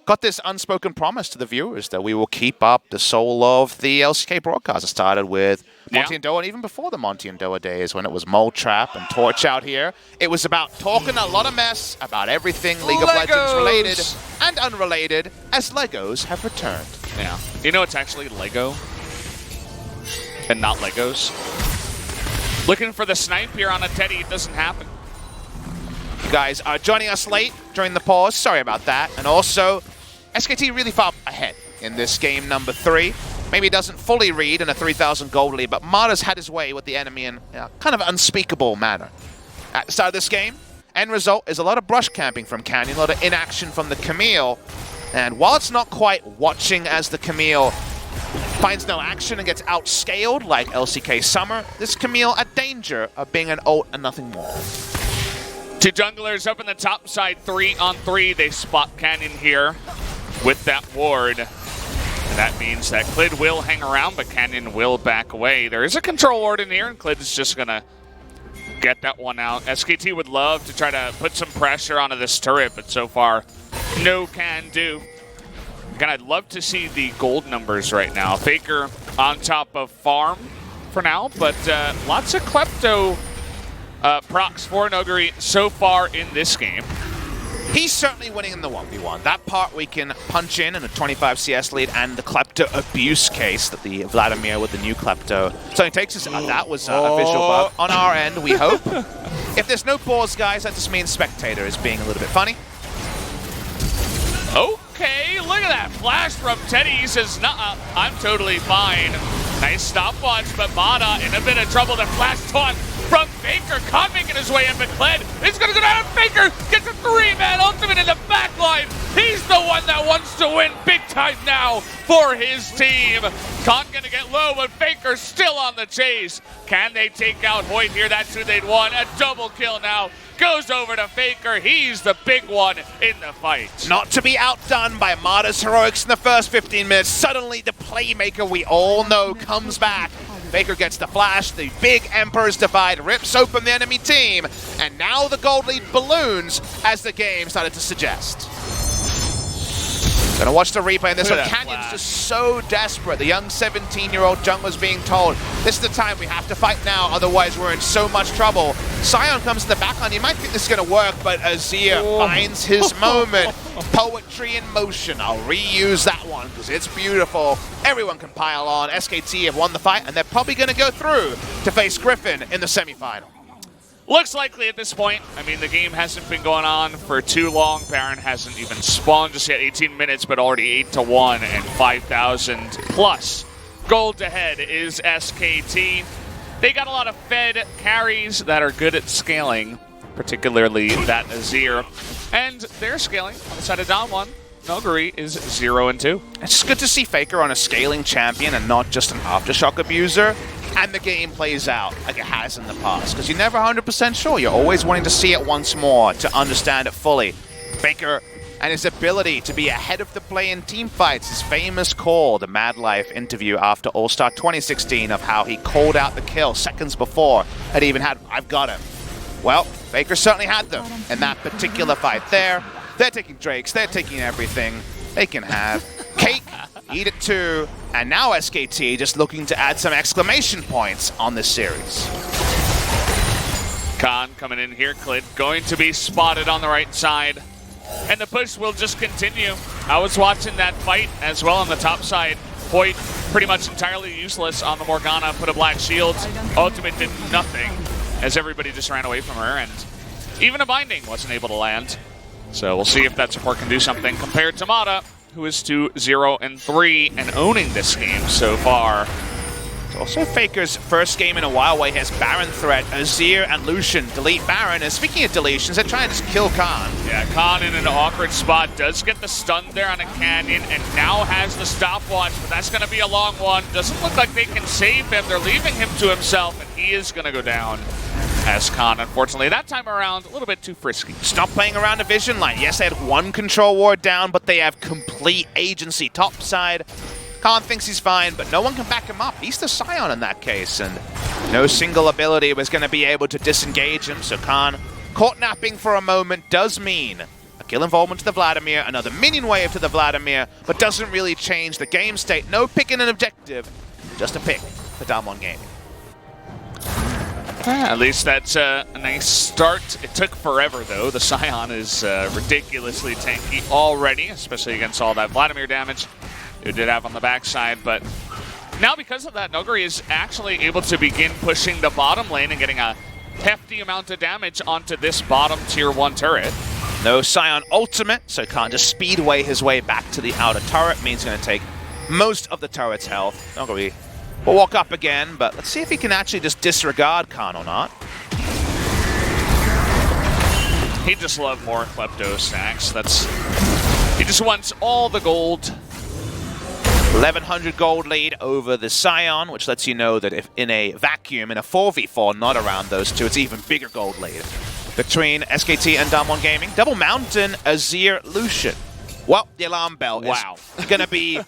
got this unspoken promise to the viewers that we will keep up the soul of the LCK broadcast. It started with Monty and Doa, and even before the Monty and Doa days when it was Mole Trap and Torch out here. It was about talking a lot of mess about everything League of Legends related and unrelated as Legos have returned. Yeah. It's actually Lego and not Legos. Looking for the snipe here on a Teddy. It doesn't happen. You guys are joining us late during the pause. Sorry about that. And also, SKT really far ahead in this game number 3. Maybe it doesn't fully read in a 3,000 gold lead, but Mada's had his way with the enemy in a kind of unspeakable manner. At the start of this game, end result is a lot of brush camping from Canyon, a lot of inaction from the Camille. And while it's not quite watching as the Camille finds no action and gets outscaled like LCK Summer, this Camille at danger of being an ult and nothing more. Two junglers up in the top side, 3-on-3. They spot Canyon here with that ward. And that means that Clid will hang around, but Canyon will back away. There is a control ward in here, and Clid is just going to get that one out. SKT would love to try to put some pressure onto this turret, but so far, no can do. Again, I'd love to see the gold numbers right now. Faker on top of Farm for now, but lots of Klepto procs for Nuguri so far in this game. He's certainly winning in the 1v1. That part we can punch in a 25 CS lead and the Klepto abuse case that the Vladimir with the new Klepto. So he takes us, that was a visual bug on our end, we hope. If there's no pause, guys, that just means Spectator is being a little bit funny. Okay, look at that flash from Teddy. He says, "Nuh-uh, I'm totally fine." Nice stopwatch, but Mada in a bit of trouble. The flash taunt from Faker, Khan making his way in. McLeod is going to go down. Faker gets a 3-man ultimate in the backline. He's the one that wants to win big time now for his team. Khan going to get low, but Faker's still on the chase. Can they take out Hoyt here? That's who they'd want. A double kill now. Goes over to Faker. He's the big one in the fight. Not to be outdone by Mada's heroics in the first 15 minutes. Suddenly the playmaker we all know comes back. Faker gets the flash, the big Emperor's Divide rips open the enemy team, and now the gold lead balloons as the game started to suggest. Gonna watch the replay, and this one. Look at that Canyon's flash. just so desperate. The young 17-year-old jungler's being told, this is the time we have to fight now, otherwise we're in so much trouble. Sion comes in the backline. You might think this is gonna work, but Azir finds his moment. Poetry in motion. I'll reuse that one because it's beautiful. Everyone can pile on. SKT have won the fight, and they're probably gonna go through to face Griffin in the semifinal. Looks likely at this point. I mean, the game hasn't been going on for too long. Baron hasn't even spawned just yet. 18 minutes, but already 8-1 and 5,000 plus. Gold ahead is SKT. They got a lot of fed carries that are good at scaling, particularly that Azir. And they're scaling on the side of DAMWON. Noguri is 0-2. It's good to see Faker on a scaling champion and not just an Aftershock abuser. And the game plays out like it has in the past, because you're never 100% sure. You're always wanting to see it once more to understand it fully. Faker and his ability to be ahead of the play in team fights, his famous call, the Mad Life interview after All-Star 2016 of how he called out the kill seconds before had even had, I've got him. Well, Faker certainly had them in that particular fight there. They're taking Drakes, they're taking everything they can have. Cake, eat it too. And now SKT just looking to add some exclamation points on this series. Khan coming in here. Clid going to be spotted on the right side. And the push will just continue. I was watching that fight as well on the top side. Hoyt pretty much entirely useless on the Morgana, put a black shield. Ultimate did nothing as everybody just ran away from her, and even a binding wasn't able to land. So we'll see if that support can do something compared to Mata, who is 2-0-3 and owning this game so far. It's also Faker's first game in a while where he has Baron threat. Azir and Lucian delete Baron. And speaking of deletions, they're trying to just kill Khan. Yeah, Khan in an awkward spot, does get the stun there on a Canyon, and now has the stopwatch, but that's going to be a long one. Doesn't look like they can save him. They're leaving him to himself, and he is going to go down. As Khan, unfortunately, that time around, a little bit too frisky. Stop playing around a vision line. Yes, they had one control ward down, but they have complete agency topside. Khan thinks he's fine, but no one can back him up. He's the Scion in that case, and no single ability was going to be able to disengage him, so Khan, caught napping for a moment, does mean a kill involvement to the Vladimir, another minion wave to the Vladimir, but doesn't really change the game state. No picking an objective, just a pick for DAMWON Gaming. At least that's a nice start. It took forever, though. The Scion is ridiculously tanky already, especially against all that Vladimir damage it did have on the backside. But now, because of that, Noguri is actually able to begin pushing the bottom lane and getting a hefty amount of damage onto this bottom tier 1 turret. No Scion ultimate, so can't just speedway his way back to the outer turret. Means going to take most of the turret's health. Noguri will walk up again, but let's see if he can actually just disregard Khan or not. He just loves more Klepto stacks. He just wants all the gold. 1100 gold lead over the Scion, which lets you know that if in a vacuum, in a 4v4, not around those two, it's even bigger gold lead between SKT and DAMWON Gaming. Double Mountain, Azir, Lucian. Well, the alarm bell is going to be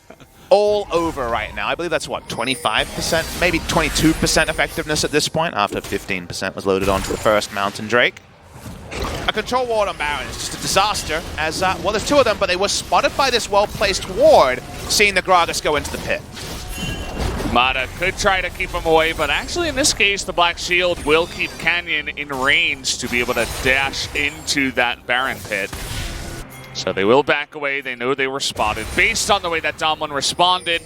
all over right now. I believe that's, what, 25%, maybe 22% effectiveness at this point, after 15% was loaded onto the first Mountain Drake. A control ward on Baron is just a disaster, as, well, there's two of them, but they were spotted by this well-placed ward, seeing the Gragas go into the pit. Mata could try to keep him away, but actually in this case, the Black Shield will keep Canyon in range to be able to dash into that Baron pit. So they will back away. They know they were spotted based on the way that DAMWON responded.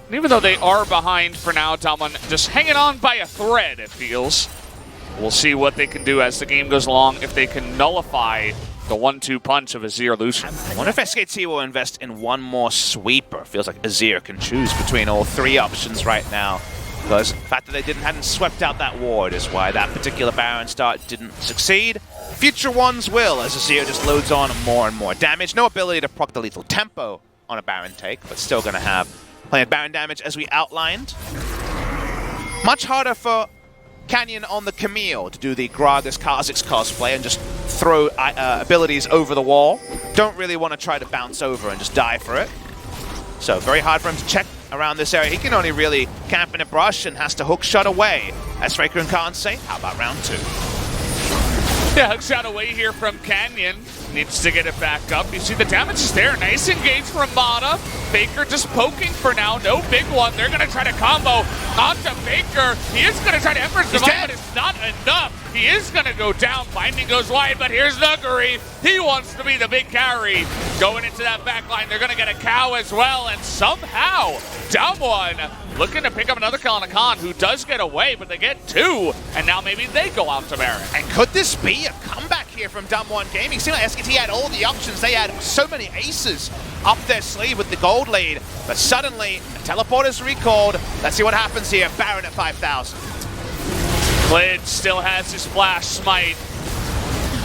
And even though they are behind for now, DAMWON just hanging on by a thread, it feels. We'll see what they can do as the game goes along, if they can nullify the 1-2 punch of Azir Lucian. I wonder if SKT will invest in one more sweeper. Feels like Azir can choose between all three options right now. Because the fact that they hadn't swept out that ward is why that particular Baron start didn't succeed. Future ones will, as Azir just loads on more and more damage. No ability to proc the lethal tempo on a Baron take, but still going to have plenty of Baron damage as we outlined. Much harder for Canyon on the Camille to do the Gragas Kha'Zix cosplay and just throw abilities over the wall. Don't really want to try to bounce over and just die for it. So very hard for him to check around this area. He can only really camp in a brush and has to hook shot away. As Faker and Khan say, how about round 2? Yeah, hook shot away here from Canyon. Needs to get it back up. You see the damage is there. Nice engage from Mata. Faker just poking for now. No big one. They're going to try to combo onto Faker. He is going to try to Emperor's Divine, but it's not enough. He is going to go down. Binding goes wide, but here's Nuguri. He wants to be the big carry. Going into that back line, they're going to get a cow as well, and somehow DAMWON looking to pick up another kill on a Khan who does get away, but they get two, and now maybe they go out to Baron. And could this be a comeback here from DAMWON Gaming? Seemed like SKT had all the options. They had so many aces up their sleeve with the gold lead, but suddenly the teleporter's recalled. Let's see what happens here. Baron at 5,000. Klid still has his flash smite.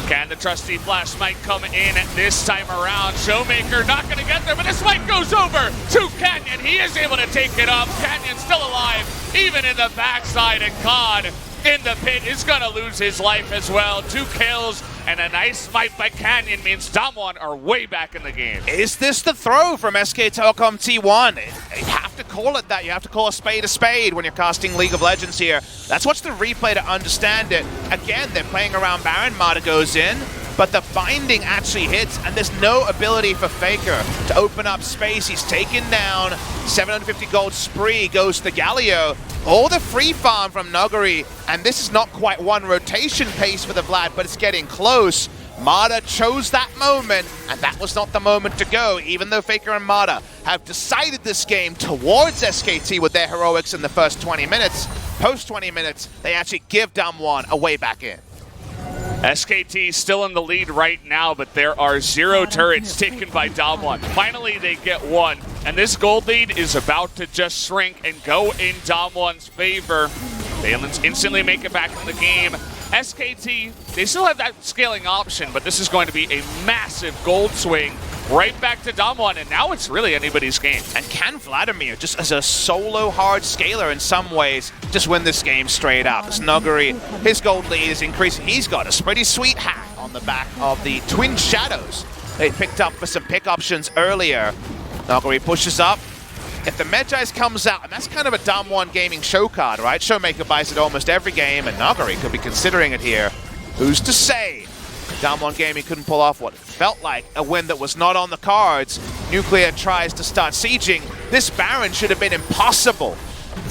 Can the trusty flash smite come in this time around? Showmaker not going to get there, but the smite goes over to Canyon. He is able to take it up. Canyon still alive, even in the backside, and Khan in the pit is going to lose his life as well. 2 kills and a nice smite by Canyon means DAMWON are way back in the game. Is this the throw from SK Telecom T1? You have to call it that. You have to call a spade when you're casting League of Legends here. Let's watch the replay to understand it. Again, they're playing around Baron. Mata goes in, but the binding actually hits, and there's no ability for Faker to open up space. He's taken down. 750 gold spree goes to Galio. All the free farm from Nuguri, and this is not quite one rotation pace for the Vlad, but it's getting close. Mata chose that moment, and that was not the moment to go, even though Faker and Mata have decided this game towards SKT with their heroics in the first 20 minutes. Post 20 minutes, they actually give DAMWON a way back in. SKT still in the lead right now, but there are 0 turrets taken by DAMWON. Finally, they get one, and this gold lead is about to just shrink and go in DAMWON's favor. They instantly make it back in the game. SKT, they still have that scaling option, but this is going to be a massive gold swing right back to DAMWON, and now it's really anybody's game. And can Vladimir, just as a solo hard scaler in some ways, just win this game straight up? As Nuguri, his gold lead is increasing. He's got a pretty sweet hack on the back of the Twin Shadows they picked up for some pick options earlier. Nuguri pushes up. If the Medjais comes out, and that's kind of a DAMWON Gaming show card, right? Showmaker buys it almost every game, and Nuguri could be considering it here. Who's to say DAMWON Gaming couldn't pull off what felt like a win that was not on the cards? Nuclear tries to start sieging. This Baron should have been impossible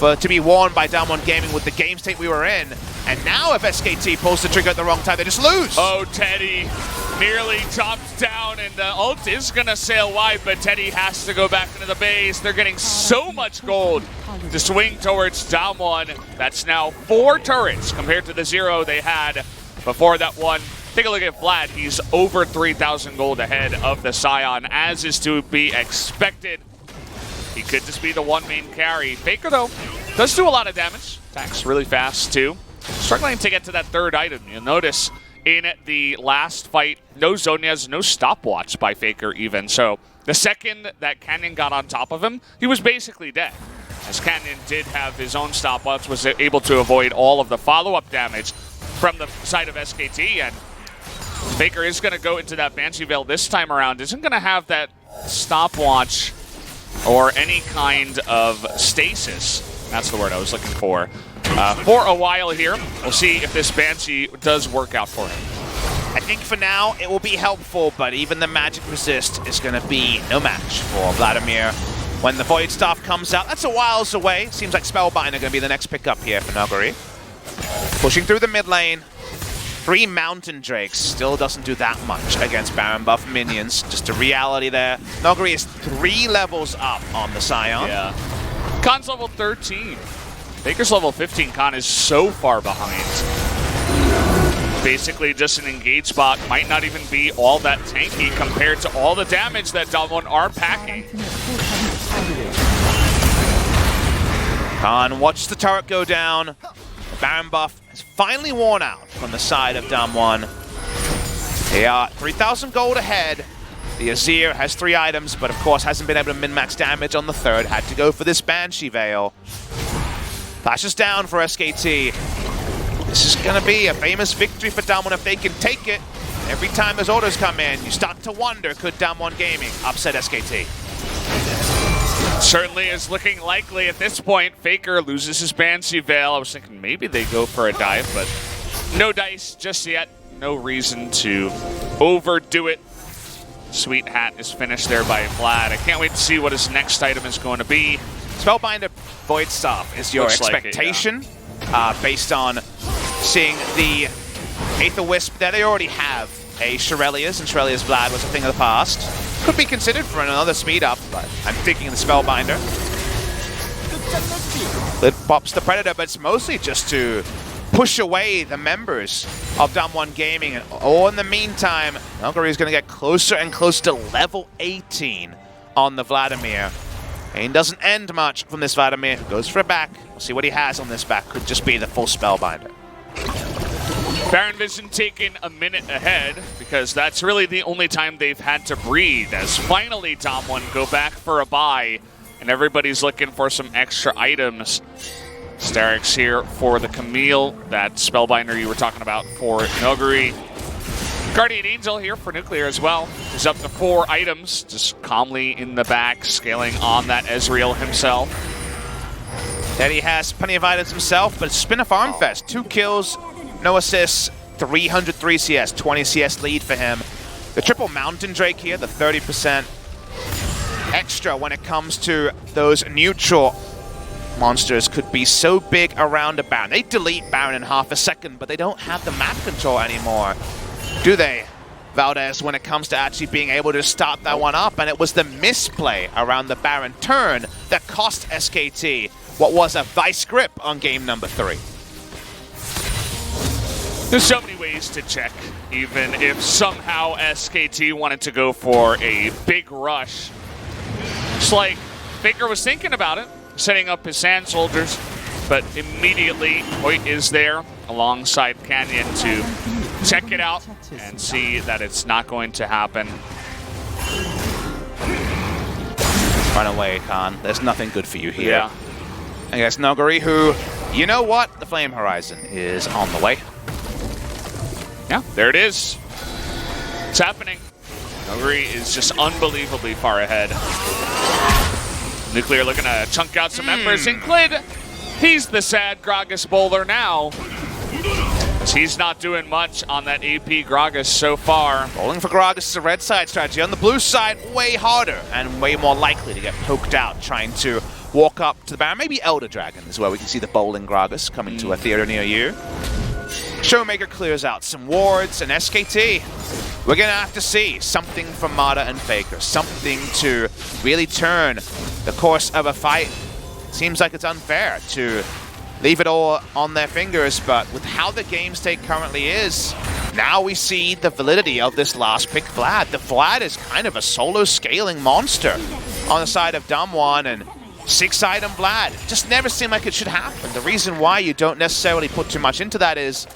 to be won by DAMWON Gaming with the game state we were in. And now if SKT pulls the trigger at the wrong time, they just lose. Oh, Teddy nearly chopped down, and the ult is going to sail wide, but Teddy has to go back into the base. They're getting so much gold to swing towards DAMWON. That's now 4 turrets compared to the 0 they had before that one. Take a look at Vlad. He's over 3,000 gold ahead of the Scion, as is to be expected. He could just be the one main carry. Faker, though, does do a lot of damage. Attacks really fast, too. Struggling to get to that 3rd item. You'll notice in the last fight, no Zhonya's, no stopwatch by Faker even. So the second that Canyon got on top of him, he was basically dead. As Canyon did have his own stopwatch, was able to avoid all of the follow-up damage from the side of SKT, and Faker is going to go into that Banshee Veil this time around. Isn't going to have that stopwatch or any kind of stasis. That's the word I was looking for a while here. We'll see if this Banshee does work out for him. I think for now it will be helpful, but even the magic resist is going to be no match for Vladimir. When the Void Staff comes out, that's a whiles away. Seems like Spellbind are going to be the next pickup here for Nuguri. Pushing through the mid lane. 3 Mountain Drakes still doesn't do that much against Baron buff minions. Just a reality there. Nuguri is 3 levels up on the Scion. Yeah. Khan's level 13. Faker's level 15. Khan is so far behind. Basically just an engage spot. Might not even be all that tanky compared to all the damage that DAMWON are packing. Khan watch the turret go down. The Baron buff is finally worn out from the side of DAMWON. They are 3,000 gold ahead. The Azir has 3 items, but of course hasn't been able to min-max damage on the 3rd. Had to go for this Banshee Veil. Flashes down for SKT. This is going to be a famous victory for DAMWON if they can take it. Every time those orders come in, you start to wonder, could DAMWON Gaming upset SKT? Certainly is looking likely at this point. Faker loses his Banshee Veil. I was thinking maybe they go for a dive, but no dice just yet. No reason to overdo it. Sweet Hat is finished there by Vlad. I can't wait to see what his next item is going to be. Spellbinder Void Staff is your Looks like expectation, based on seeing the Aether Wisp that they already have. A Shirelia's, and Shirelia's Vlad was a thing of the past. Could be considered for another speed up, but I'm thinking the Spellbinder. It pops the Predator, but it's mostly just to push away the members of DAMWON Gaming. And in the meantime, Noguri is going to get closer and closer to level 18 on the Vladimir. And doesn't end much from this Vladimir. Goes for a back. We'll see what he has on this back. Could just be the full Spellbinder. Baron Vision taking a minute ahead because that's really the only time they've had to breathe, as finally DAMWON go back for a buy and everybody's looking for some extra items. Starix here for the Camille, that Spellbinder you were talking about for Noguri. Guardian Angel here for Nuclear as well. He's up to 4 items, just calmly in the back, scaling on that Ezreal himself. Then he has plenty of items himself, but it's been a farm fest. 2 kills, no assists, 303 CS, 20 CS lead for him. The triple Mountain Drake here, the 30% extra when it comes to those neutral monsters could be so big around a Baron. They delete Baron in half a second, but they don't have the map control anymore, do they, Valdez, when it comes to actually being able to start that one up? And it was the misplay around the Baron turn that cost SKT what was a vice grip on game number 3. There's so many ways to check, even if somehow SKT wanted to go for a big rush. It's like Faker was thinking about it, setting up his Sand Soldiers, but immediately Hoyt is there alongside Canyon to check it out and see that it's not going to happen. Run away, Khan. There's nothing good for you here. Yeah. I guess Noguri, who, you know what? The Flame Horizon is on the way. Yeah, there it is. It's happening. Noguri is just unbelievably far ahead. Nuclear looking to chunk out some members. And Clid, he's the sad Gragas bowler now. He's not doing much on that AP Gragas so far. Bowling for Gragas is a red side strategy. On the blue side, way harder and way more likely to get poked out trying to walk up to the Baron. Maybe Elder Dragon is where we can see the bowling Gragas coming to a theater near you. Showmaker clears out some wards, and SKT, we're going to have to see something from Mata and Faker, something to really turn the course of a fight. Seems like it's unfair to leave it all on their fingers, but with how the game state currently is, now we see the validity of this last pick Vlad. The Vlad is kind of a solo scaling monster on the side of DAMWON, and 6-item Vlad just never seemed like it should happen. The reason why you don't necessarily put too much into that is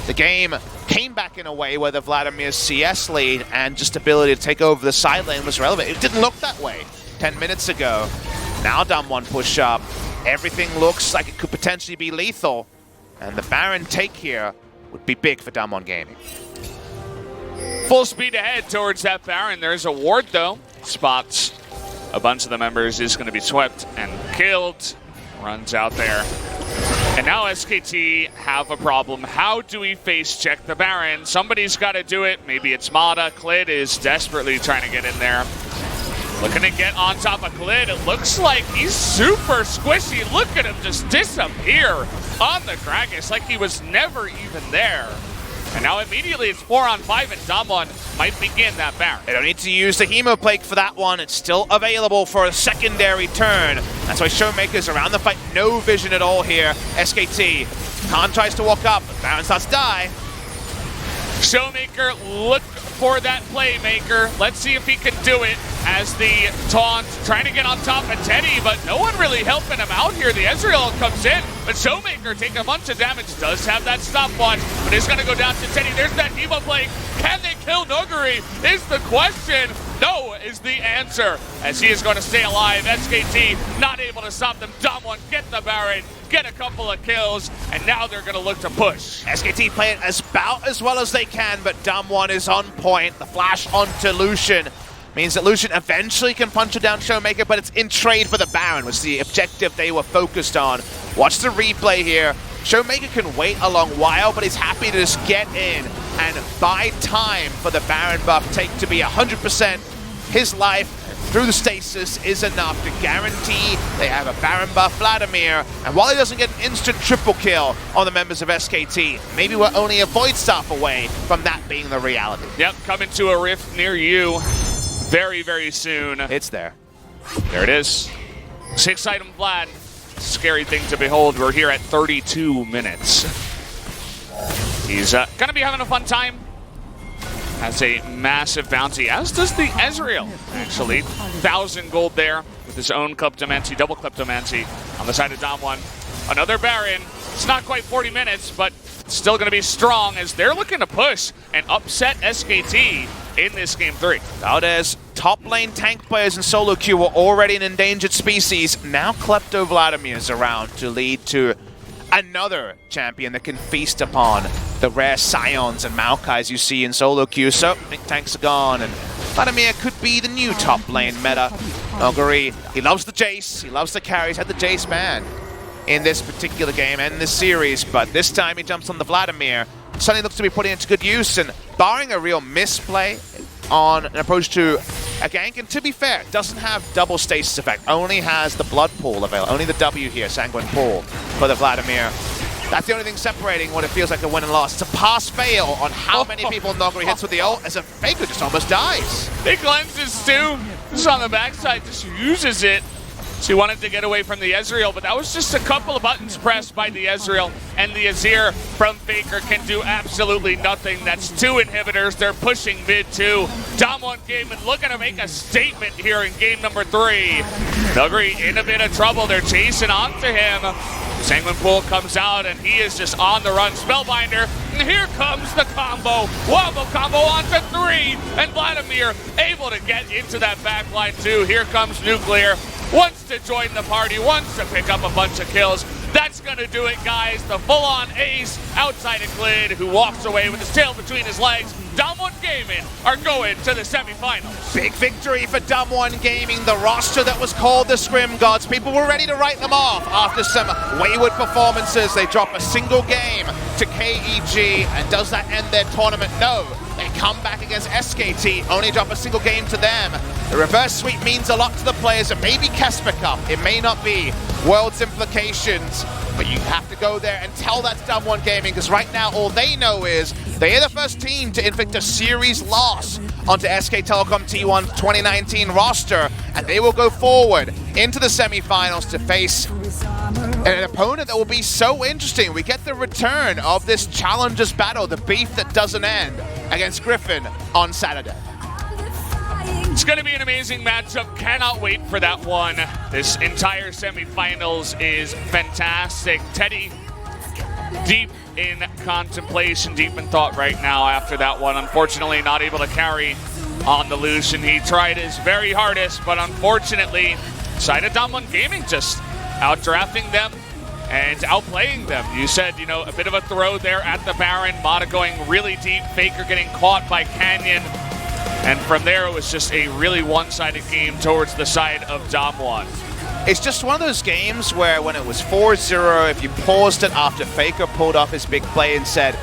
the game came back in a way where the Vladimir's CS lead and just ability to take over the side lane was relevant. It didn't look that way 10 minutes ago. Now DAMWON push up. Everything looks like it could potentially be lethal. And the Baron take here would be big for DAMWON Gaming. Full speed ahead towards that Baron. There's a ward though. Spots a bunch of the members, is going to be swept and killed. Runs out there. And now SKT have a problem. How do we face check the Baron? Somebody's got to do it. Maybe it's Mata. Clid is desperately trying to get in there. Looking to get on top of Clid. It looks like he's super squishy. Look at him just disappear on the Gragas like he was never even there. And now immediately it's 4-on-5 and DAMWON might begin that Baron. They don't need to use the Hemoplague for that one. It's still available for a secondary turn. That's why Showmaker's around the fight. No vision at all here. SKT. Khan tries to walk up, but Baron starts to die. Showmaker look for that playmaker. Let's see if he can do it as the taunt trying to get on top of Teddy, but no one really helping him out here. The Ezreal comes in, but Showmaker taking a bunch of damage, does have that stopwatch, but is going to go down to Teddy. There's that Hemoplague. Can they kill Noguri is the question. No is the answer, as he is going to stay alive. SKT not able to stop them. DAMWON get the Baron, get a couple of kills, and now they're going to look to push. SKT play it about as well as they can, but DAMWON is on point. The flash onto Lucian means that Lucian eventually can punch it down Showmaker, but it's in trade for the Baron, was the objective they were focused on. Watch the replay here. Showmaker can wait a long while, but he's happy to just get in and buy time for the Baron buff take to be 100%. His life through the stasis is enough to guarantee they have a Baron buff Vladimir. And while he doesn't get an instant triple kill on the members of SKT, maybe we're only a Void Staff away from that being the reality. Yep, coming to a rift near you very, very soon. It's there. There it is. 6-item Vlad. Scary thing to behold. We're here at 32 minutes. He's gonna be having a fun time. Has a massive bounty, as does the Ezreal, actually. 1,000 gold there with his own Kleptomancy, double Kleptomancy on the side of DAMWON. Another Baron. It's not quite 40 minutes, but still going to be strong as they're looking to push and upset SKT in this game 3. Valdez, top lane tank players in solo queue were already an endangered species. Now Klepto Vladimir's around to lead to another champion that can feast upon the rare Scions and Maokais you see in solo queue. So, tanks are gone, and Vladimir could be the new top lane meta. Noguri, he loves the Jace, he loves the carry. He's had the Jace banned in this particular game and this series, but this time he jumps on the Vladimir. Suddenly looks to be putting it to good use, and barring a real misplay on an approach to a gank, and to be fair, doesn't have double stasis effect, only has the blood pool available, only the W here, Sanguine Pool, for the Vladimir. That's the only thing separating what it feels like a win and loss. It's a pass-fail on how many people Noguri hits with the ult, as a Faker just almost dies. Big lenses too. Just on the backside, just uses it. She wanted to get away from the Ezreal, but that was just a couple of buttons pressed by the Ezreal, and the Azir from Faker can do absolutely nothing. That's 2 inhibitors. They're pushing mid too. DAMWON Gaming looking to make a statement here in game number 3. Noguri in a bit of trouble. They're chasing onto him. Sanguine Pool comes out, and he is just on the run. Spellbinder, and here comes the combo. Wombo combo onto 3, and Vladimir able to get into that backline too. Here comes Nuclear. Wants to join the party, wants to pick up a bunch of kills. That's going to do it, guys. The full-on ace outside of Glid, who walks away with his tail between his legs. DAMWON Gaming are going to the semifinals. Big victory for DAMWON Gaming, the roster that was called the Scrim Gods. People were ready to write them off after some wayward performances. They drop a single game to KEG, and does that end their tournament? No. They come back against SKT, only drop a single game to them. The reverse sweep means a lot to the players. It may be KeSPA Cup, it may not be World's implications, but you have to go there and tell that to DAMWON Gaming, because right now all they know is they are the first team to inflict a series loss onto SK Telecom T1's 2019 roster, and they will go forward into the semifinals to face an opponent that will be so interesting. We get the return of this challengers battle, the beef that doesn't end, against Griffin on Saturday. It's going to be an amazing matchup. Cannot wait for that one. This entire semifinals is fantastic. Teddy, deep in contemplation, deep in thought right now after that one. Unfortunately, not able to carry on the Lucian. He tried his very hardest, but unfortunately, side of DAMWON Gaming just outdrafting them and outplaying them. You said, you know, a bit of a throw there at the Baron. Mata going really deep. Faker getting caught by Canyon. And from there, it was just a really one-sided game towards the side of DAMWON. It's just one of those games where when it was 4-0, if you paused it after Faker pulled off his big play and said,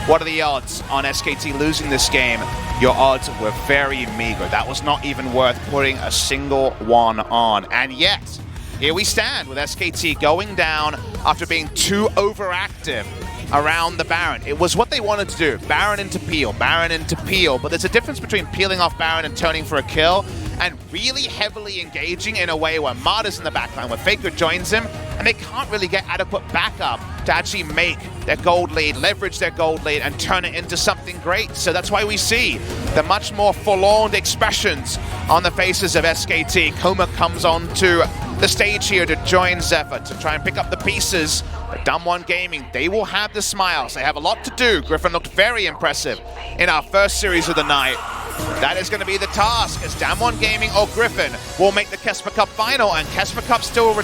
what are the odds on SKT losing this game? Your odds were very meager. That was not even worth putting a single one on. And yet, here we stand with SKT going down after being too overactive around the Baron. It was what they wanted to do. Baron into peel, Baron into peel. But there's a difference between peeling off Baron and turning for a kill and really heavily engaging in a way where Mata's in the backline, where Faker joins him, and they can't really get adequate backup to actually make their gold lead, leverage their gold lead, and turn it into something great. So that's why we see the much more forlorn expressions on the faces of SKT. Koma comes on to the stage here to join Zephyr to try and pick up the pieces. But DAMWON Gaming, they will have the smiles. They have a lot to do. Griffin looked very impressive in our first series of the night. That is going to be the task, as DAMWON Gaming or Griffin will make the KeSPA Cup final, and KeSPA Cup still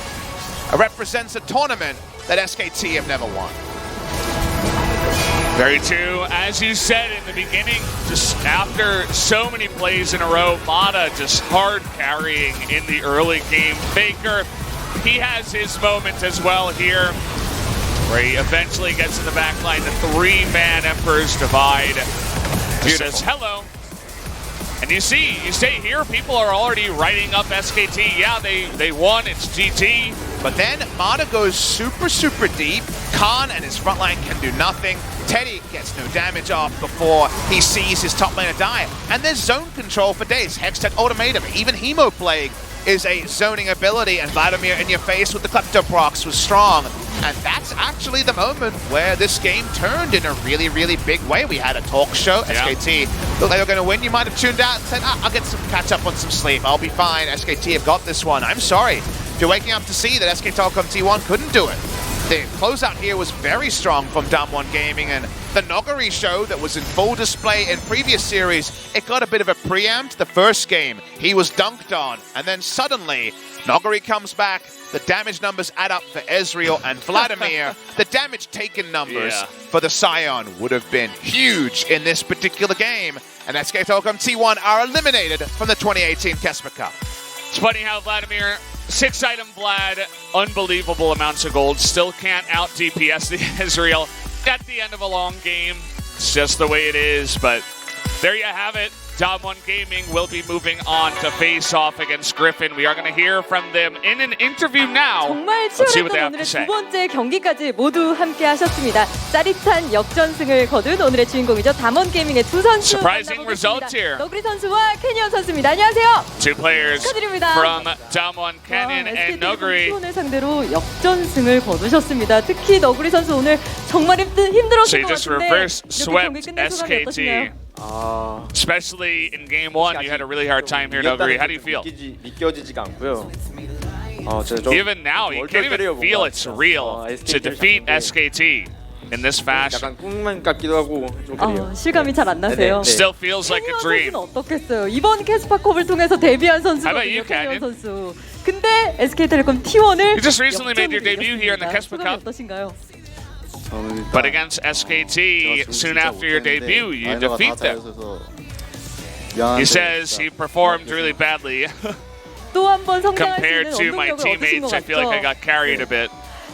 represents a tournament that SKT have never won. Very true. As you said in the beginning, just after so many plays in a row, Mata just hard carrying in the early game. Faker, he has his moment as well here. where he eventually gets in the back line. The three-man Emperor's Divide. He says hello. And you stay here, people are already writing up SKT. Yeah, they won, it's GG. But then Mata goes super deep. Khan and his front line can do nothing. Teddy gets no damage off before he sees his top laner die. And there's zone control for days. Hextech Ultimatum, even Hemo Plague is a zoning ability, and Vladimir in your face with the Kleptoprox was strong. And that's actually the moment where this game turned in a really big way. We had a talk show. Yeah. SKT looked like they were going to win. You might have tuned out and said, I'll get some catch up on some sleep. I'll be fine. SKT have got this one. I'm sorry. If you're waking up to see that SK Telecom T1 couldn't do it. The closeout here was very strong from DAMWON Gaming, and the Nogari show that was in full display in previous series, it got a bit of a preempt. The first game, he was dunked on, and then suddenly, Nogari comes back, the damage numbers add up for Ezreal and Vladimir. The damage taken numbers for the Scion would have been huge in this particular game, and SK Telecom T1 are eliminated from the 2018 KeSPA Cup. It's funny how Vladimir, 6-item Vlad, unbelievable amounts of gold, still can't out DPS the Ezreal at the end of a long game. It's just the way it is, but there you have it. DAMWON Gaming will be moving on to face off against Griffin. We are going to hear from them in an interview now. 정말 Let's see what they 치열했던 have to 오늘의 say. 두 번째 경기까지 모두 함께 하셨습니다. 짜릿한 역전승을 거둔 오늘의 주인공이죠. 담원 게이밍의 두 선수 Surprising 만나보겠습니다. results here. 너구리 선수와 캐니언 선수입니다. 안녕하세요. Two players 축하드립니다. from DAMWON, Canyon and Nogari. T1을 상대로 역전승을 거두셨습니다. 특히 너구리 선수 오늘 정말 So 힘들었을 you 것 just 같은데 reverse 이렇게 경기 swept 끝낸 소감이 어떠신가요? SKT. Especially in game one, you had a really hard time here, Nogari. How do you feel? 믿겨지지가 않고요. Even now, you can't even feel it's real to defeat SKT in this fashion. 약간 꿈만 같기도 하고 좀 그래요. 실감이 잘 안 나세요. Still feels like a 캐니언 dream. 선수는 어떻겠어요? 이번 캐스파컵을 통해서 데뷔한 How about 선수거든요. you, 캐니언 Canyon? 선수. 근데 SK텔레콤 T1을 You just recently made your debut here in the KeSPA Cup. 어떠신가요? But against SKT, soon after your debut, you defeat them. He says he performed really badly. 또 한 번 성장할 수 Compared 있는 to my 원동력을 얻으신 teammates, 것 I feel like I 같죠? got carried a bit.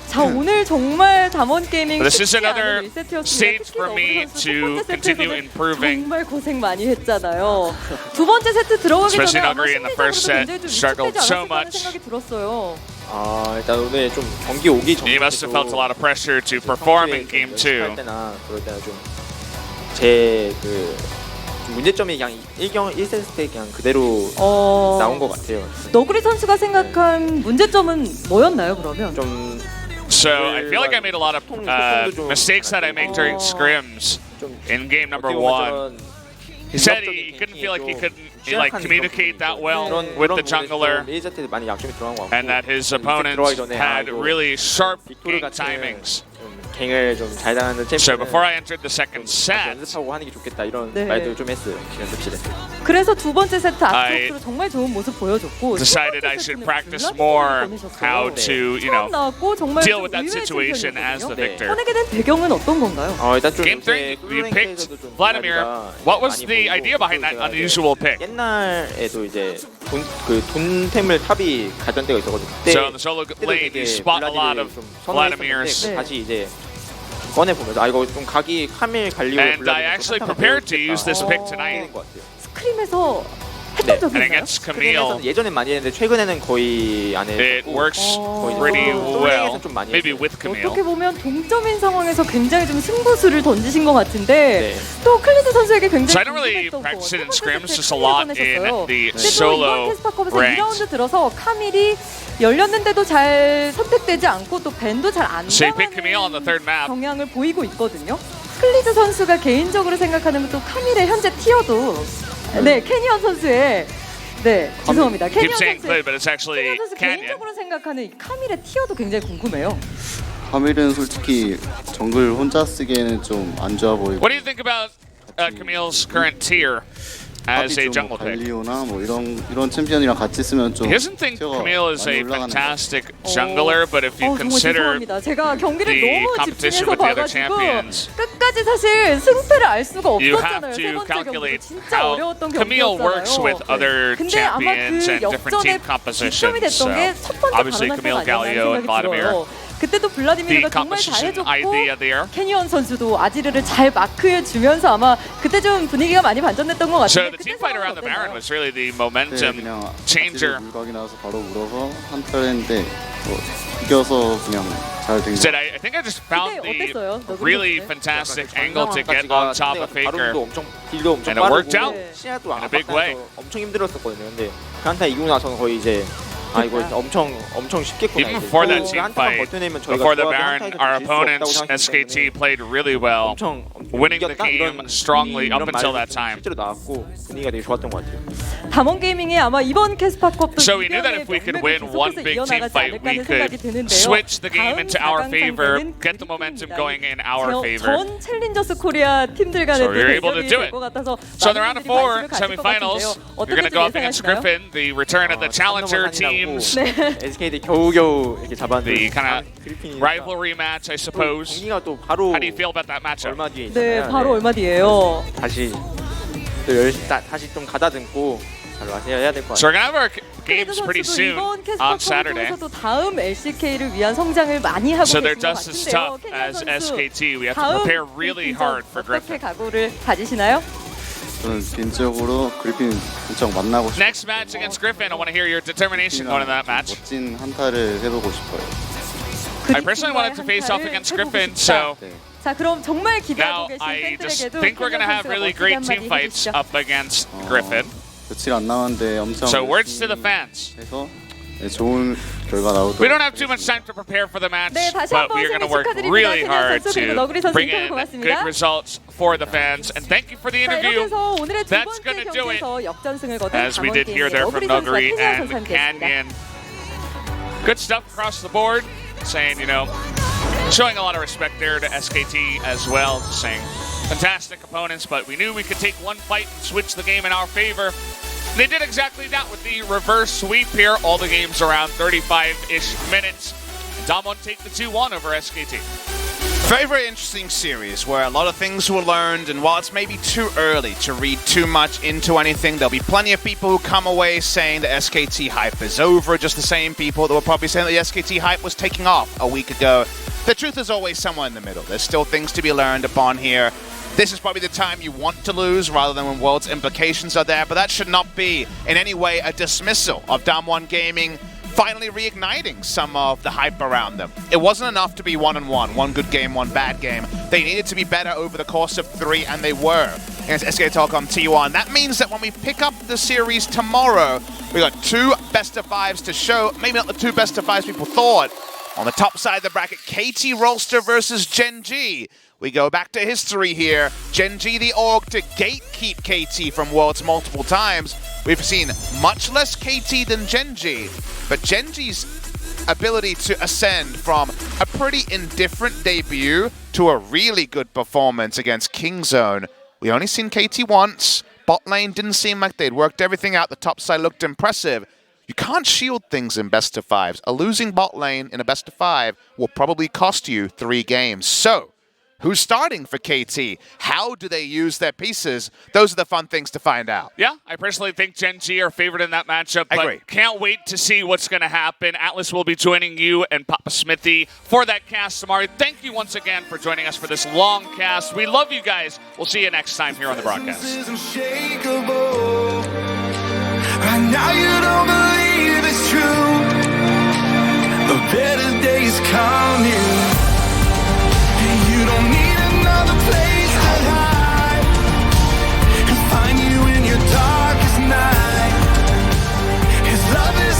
자, 오늘 정말 담원 게이밍 This is 쉽지 않은 another 1세트였습니다. stage 특히 for me 너구리 선수 to 첫 번째 continue 세트에서는 improving. 정말 고생 많이 했잖아요. 두 번째 세트 들어가기 전에 Especially 아마 Nogari in the first set 심리적으로도 굉장히 좀 struggled 위축되지 so 않았을까 하는 much. 생각이 들었어요. 일단 오늘 좀 경기 오기 전에 You must have felt a lot of pressure to perform in game two. 할 때나 그럴 때나 좀제그 문제점이 그냥 1세트 때 그냥 그대로 나온 것 같아요. 너구리 선수가 생각한 문제점은 뭐였나요, 그러면? 좀 So I feel like I made a lot of mistakes that I make during scrims in game number one. He said he couldn't feel like he could communicate that well with the jungler, 1세트 때 많이 약점이 들어간 것 같고 and that his opponents had really sharp game timings. 갱을 좀 잘 당하는 챔피언. So before I entered the second set, 연습하고 하는 게 좋겠다 이런 네. 말도 좀 했어요. 연습실에. 그래서 두 번째 세트 I 앞쪽으로 정말 좋은 모습 보여줬고 decided I should practice more how to, 나왔고 정말 deal with that situation as the victor. 선에게 된 배경은 어떤 건가요? 일단 좀 Game 3, you picked Vladimir. What was the idea behind that unusual pick? 옛날에도 이제 돈템을 탑이 갔던 때가 있어가지고 그때 So on the solo lane, you spot a lot of Vladimirs. 다시 이제 꺼내 보면서 이거 좀 각이 카밀 갈리오 And I actually prepared to use this pick tonight. 스크림에서 네. 했던 적이 And 있나요? against Camille, 예전엔 많이 했는데 최근에는 거의 안 해요. it works pretty well. 좀 많이 Maybe 했어요. with 어떻게 Camille. 보면 동점인 상황에서 굉장히 좀 승부수를 던지신 것 같은데 네. 또 클리드 선수에게 굉장히 So I don't really 궁금했던 practice it in 첫 번째 scrims, 세트에 just a lot 클리드 in 보내셨어요. the 근데 또 solo 이번 캐스파컵에서 ranks. 2라운드 들어서 카밀이 열렸는데도 잘 선택되지 않고 또 밴도 잘 안 So you pick Camille on the third map. 경향을 보이고 있거든요. 클리드 선수가 개인적으로 생각하는 또 카밀의 현재 티어도 네 캐니언 선수의 네 죄송합니다 Keep 캐니언 saying 선수의 Clid, but it's actually 캐니언 선수 Canyon. 개인적으로 생각하는 이 카밀의 티어도 굉장히 궁금해요. 카밀은 솔직히 정글 혼자 쓰기에는 좀 안 좋아 보이고 What do you think about Camille's current tier as a jungle pick? 갈리오나 뭐 이런 챔피언이랑 같이 쓰면 좀 He doesn't think 티어가 Camille is a 많이 올라가는 것 fantastic jungler, but if you 정말 consider 죄송합니다. 제가 경기를 the 너무 competition 집중해서 with the other 봐가지고 champions, 끝까지 사실 승패를 알 수가 you have 없었잖아요. 세 to 번째 경기 calculate 진짜 how 어려웠던 Camille works with 경기였잖아요. other 근데 아마 champions 그 and different 역전의 team 기점이 compositions. 됐던 So 게 첫 번째 obviously 발언할 Camille, 때가 아니었나 Galio, and 생각이 들어요. Vladimir 그때도 the 블라디미르가 정말 composition 잘해줬고 idea there. 캐니언 선수도 아지르를 잘 마크해주면서 아마 그때 좀 분위기가 많이 반전됐던 것 So 같은데 the team 그때 fight around the Baron 어땠나요? was really the 네, momentum 그냥 changer. 물각이 나서 바로 물어서 한타를 했는데 이겨서 그냥 잘 된 거. Said I think I just found 그때 어땠어요? the 너구리 really 선수는? fantastic angle to get on top of Faker. 엄청 딜도 엄청 And it worked 빠르고 out 시야도 in a big way. 압박하면서 엄청 힘들었었거든요. 근데 그 한타 이기고 나서는 거의 이제 아 이거 엄청 쉽겠구나. Even before that 그 team 한타만 fight, 버텨내면 저희가 before the 조합이 Baron, 한타에서 our 질수 없다고 opponents, 생각했기 SKT, 때문에 played really well, 엄청 winning the 이겼다? game 이런 strongly up 이런 until 말도 that time. 실제로 나왔고 분위기가 되게 좋았던 것 같아요. 담원 게이밍이 아마 이번 캐스파컵도 So we knew that if we could win one big team fight, we could switch the game into our favor, get the momentum going in our favor. 전 챌린저스 코리아 팀들 간의 So we were able to do it. 것 같아서 So in the round of 4 관심을 가질 것 semifinals, 같은데요. you're going to go up against 예상하시나요? Griffin, the return of the challenger teams, SKT 겨우겨우 이렇게 the 잡았는데 kind of 그리핀이니까 rivalry match, I suppose. 경기가 또 바로 How do you feel about that matchup? 얼마 뒤에 네, 있잖아요. 바로 얼마 뒤에요. 다시 또 다시 좀 가다듬고 잘 와세요 될 것 So 같아요. we're going to have our 크리드 games pretty 선수도 soon 이번 on 캐스파컵을 Saturday. 통해서도 다음 LCK를 위한 성장을 많이 하고 So 계신 they're 것 just as 같은데요. tough 캐니언 as 선수 SKT. We have to 다음 prepare really hard for 어떻게 Griffin. 각오를 가지시나요? 저는 개인적으로 그리핀 엄청 만나고 싶어요. Next match against Griffin, I want to hear your determination going in that match. 멋진 한타를 해보고 싶어요. I personally wanted to face off against Griffin, so 네. 자, 그럼 정말 기대하고 now 계신 I just 팬들에게도 think we're going to have really great team fights up against Griffin. 며칠 안 남았는데 엄청 So words to the fans. 해서 네, 좋은 결과 나오도록 We don't have too much time to prepare for the match, 네, 다시 but 한번 we are going to 승리 work 축하드립니다. really 캐니언 hard 선수 그리고 너구리 to 선수 bring 인터뷰 in 고맙습니다. good results for the fans. And thank you for the 자, 이렇게 interview, 해서 오늘의 두 That's 번째 gonna do it, 경기에서 역전승을 거둔 as we 담원 did hear 게이밍의 there 너구리 from 선수와 Noguri 캐니언 and 선수 함께했습니다. Canyon. Good stuff across the board, saying, showing a lot of respect there to SKT as well, saying fantastic opponents, but we knew we could take one fight and switch the game in our favor. They did exactly that with the reverse sweep here. All the games around 35-ish minutes. DAMWON take the 2-1 over SKT. Very, very interesting series where a lot of things were learned, and while it's maybe too early to read too much into anything, there'll be plenty of people who come away saying the SKT hype is over, just the same people that were probably saying that the SKT hype was taking off a week ago. The truth is always somewhere in the middle. There's still things to be learned upon here. This is probably the time you want to lose rather than when World's implications are there, but that should not be in any way a dismissal of DAMWON Gaming finally reigniting some of the hype around them. It wasn't enough to be 1-1, one good game, one bad game. They needed to be better over the course of 3, and they were against SKT Telecom T1. That means that when we pick up the series tomorrow, we got 2 best-of-5s to show. Maybe not the 2 best-of-5s people thought. On the top side of the bracket, KT Rolster versus Gen G. We go back to history here. Gen G, the org, to gatekeep KT from Worlds multiple times. We've seen much less KT than Gen G, but Gen G's ability to ascend from a pretty indifferent debut to a really good performance against Kingzone. We only seen KT once. Bot lane didn't seem like they'd worked everything out. The top side looked impressive. You can't shield things in best-of-5s. A losing bot lane in a best-of-5 will probably cost you 3 games. So, who's starting for KT? How do they use their pieces? Those are the fun things to find out. Yeah, I personally think Gen G are favored in that matchup, I but agree. can't wait to see what's going to happen. Atlas will be joining you and Papa Smithy for that cast tomorrow. Thank you once again for joining us for this long cast. We love you guys. We'll see you next time here on the broadcast. Right now you don't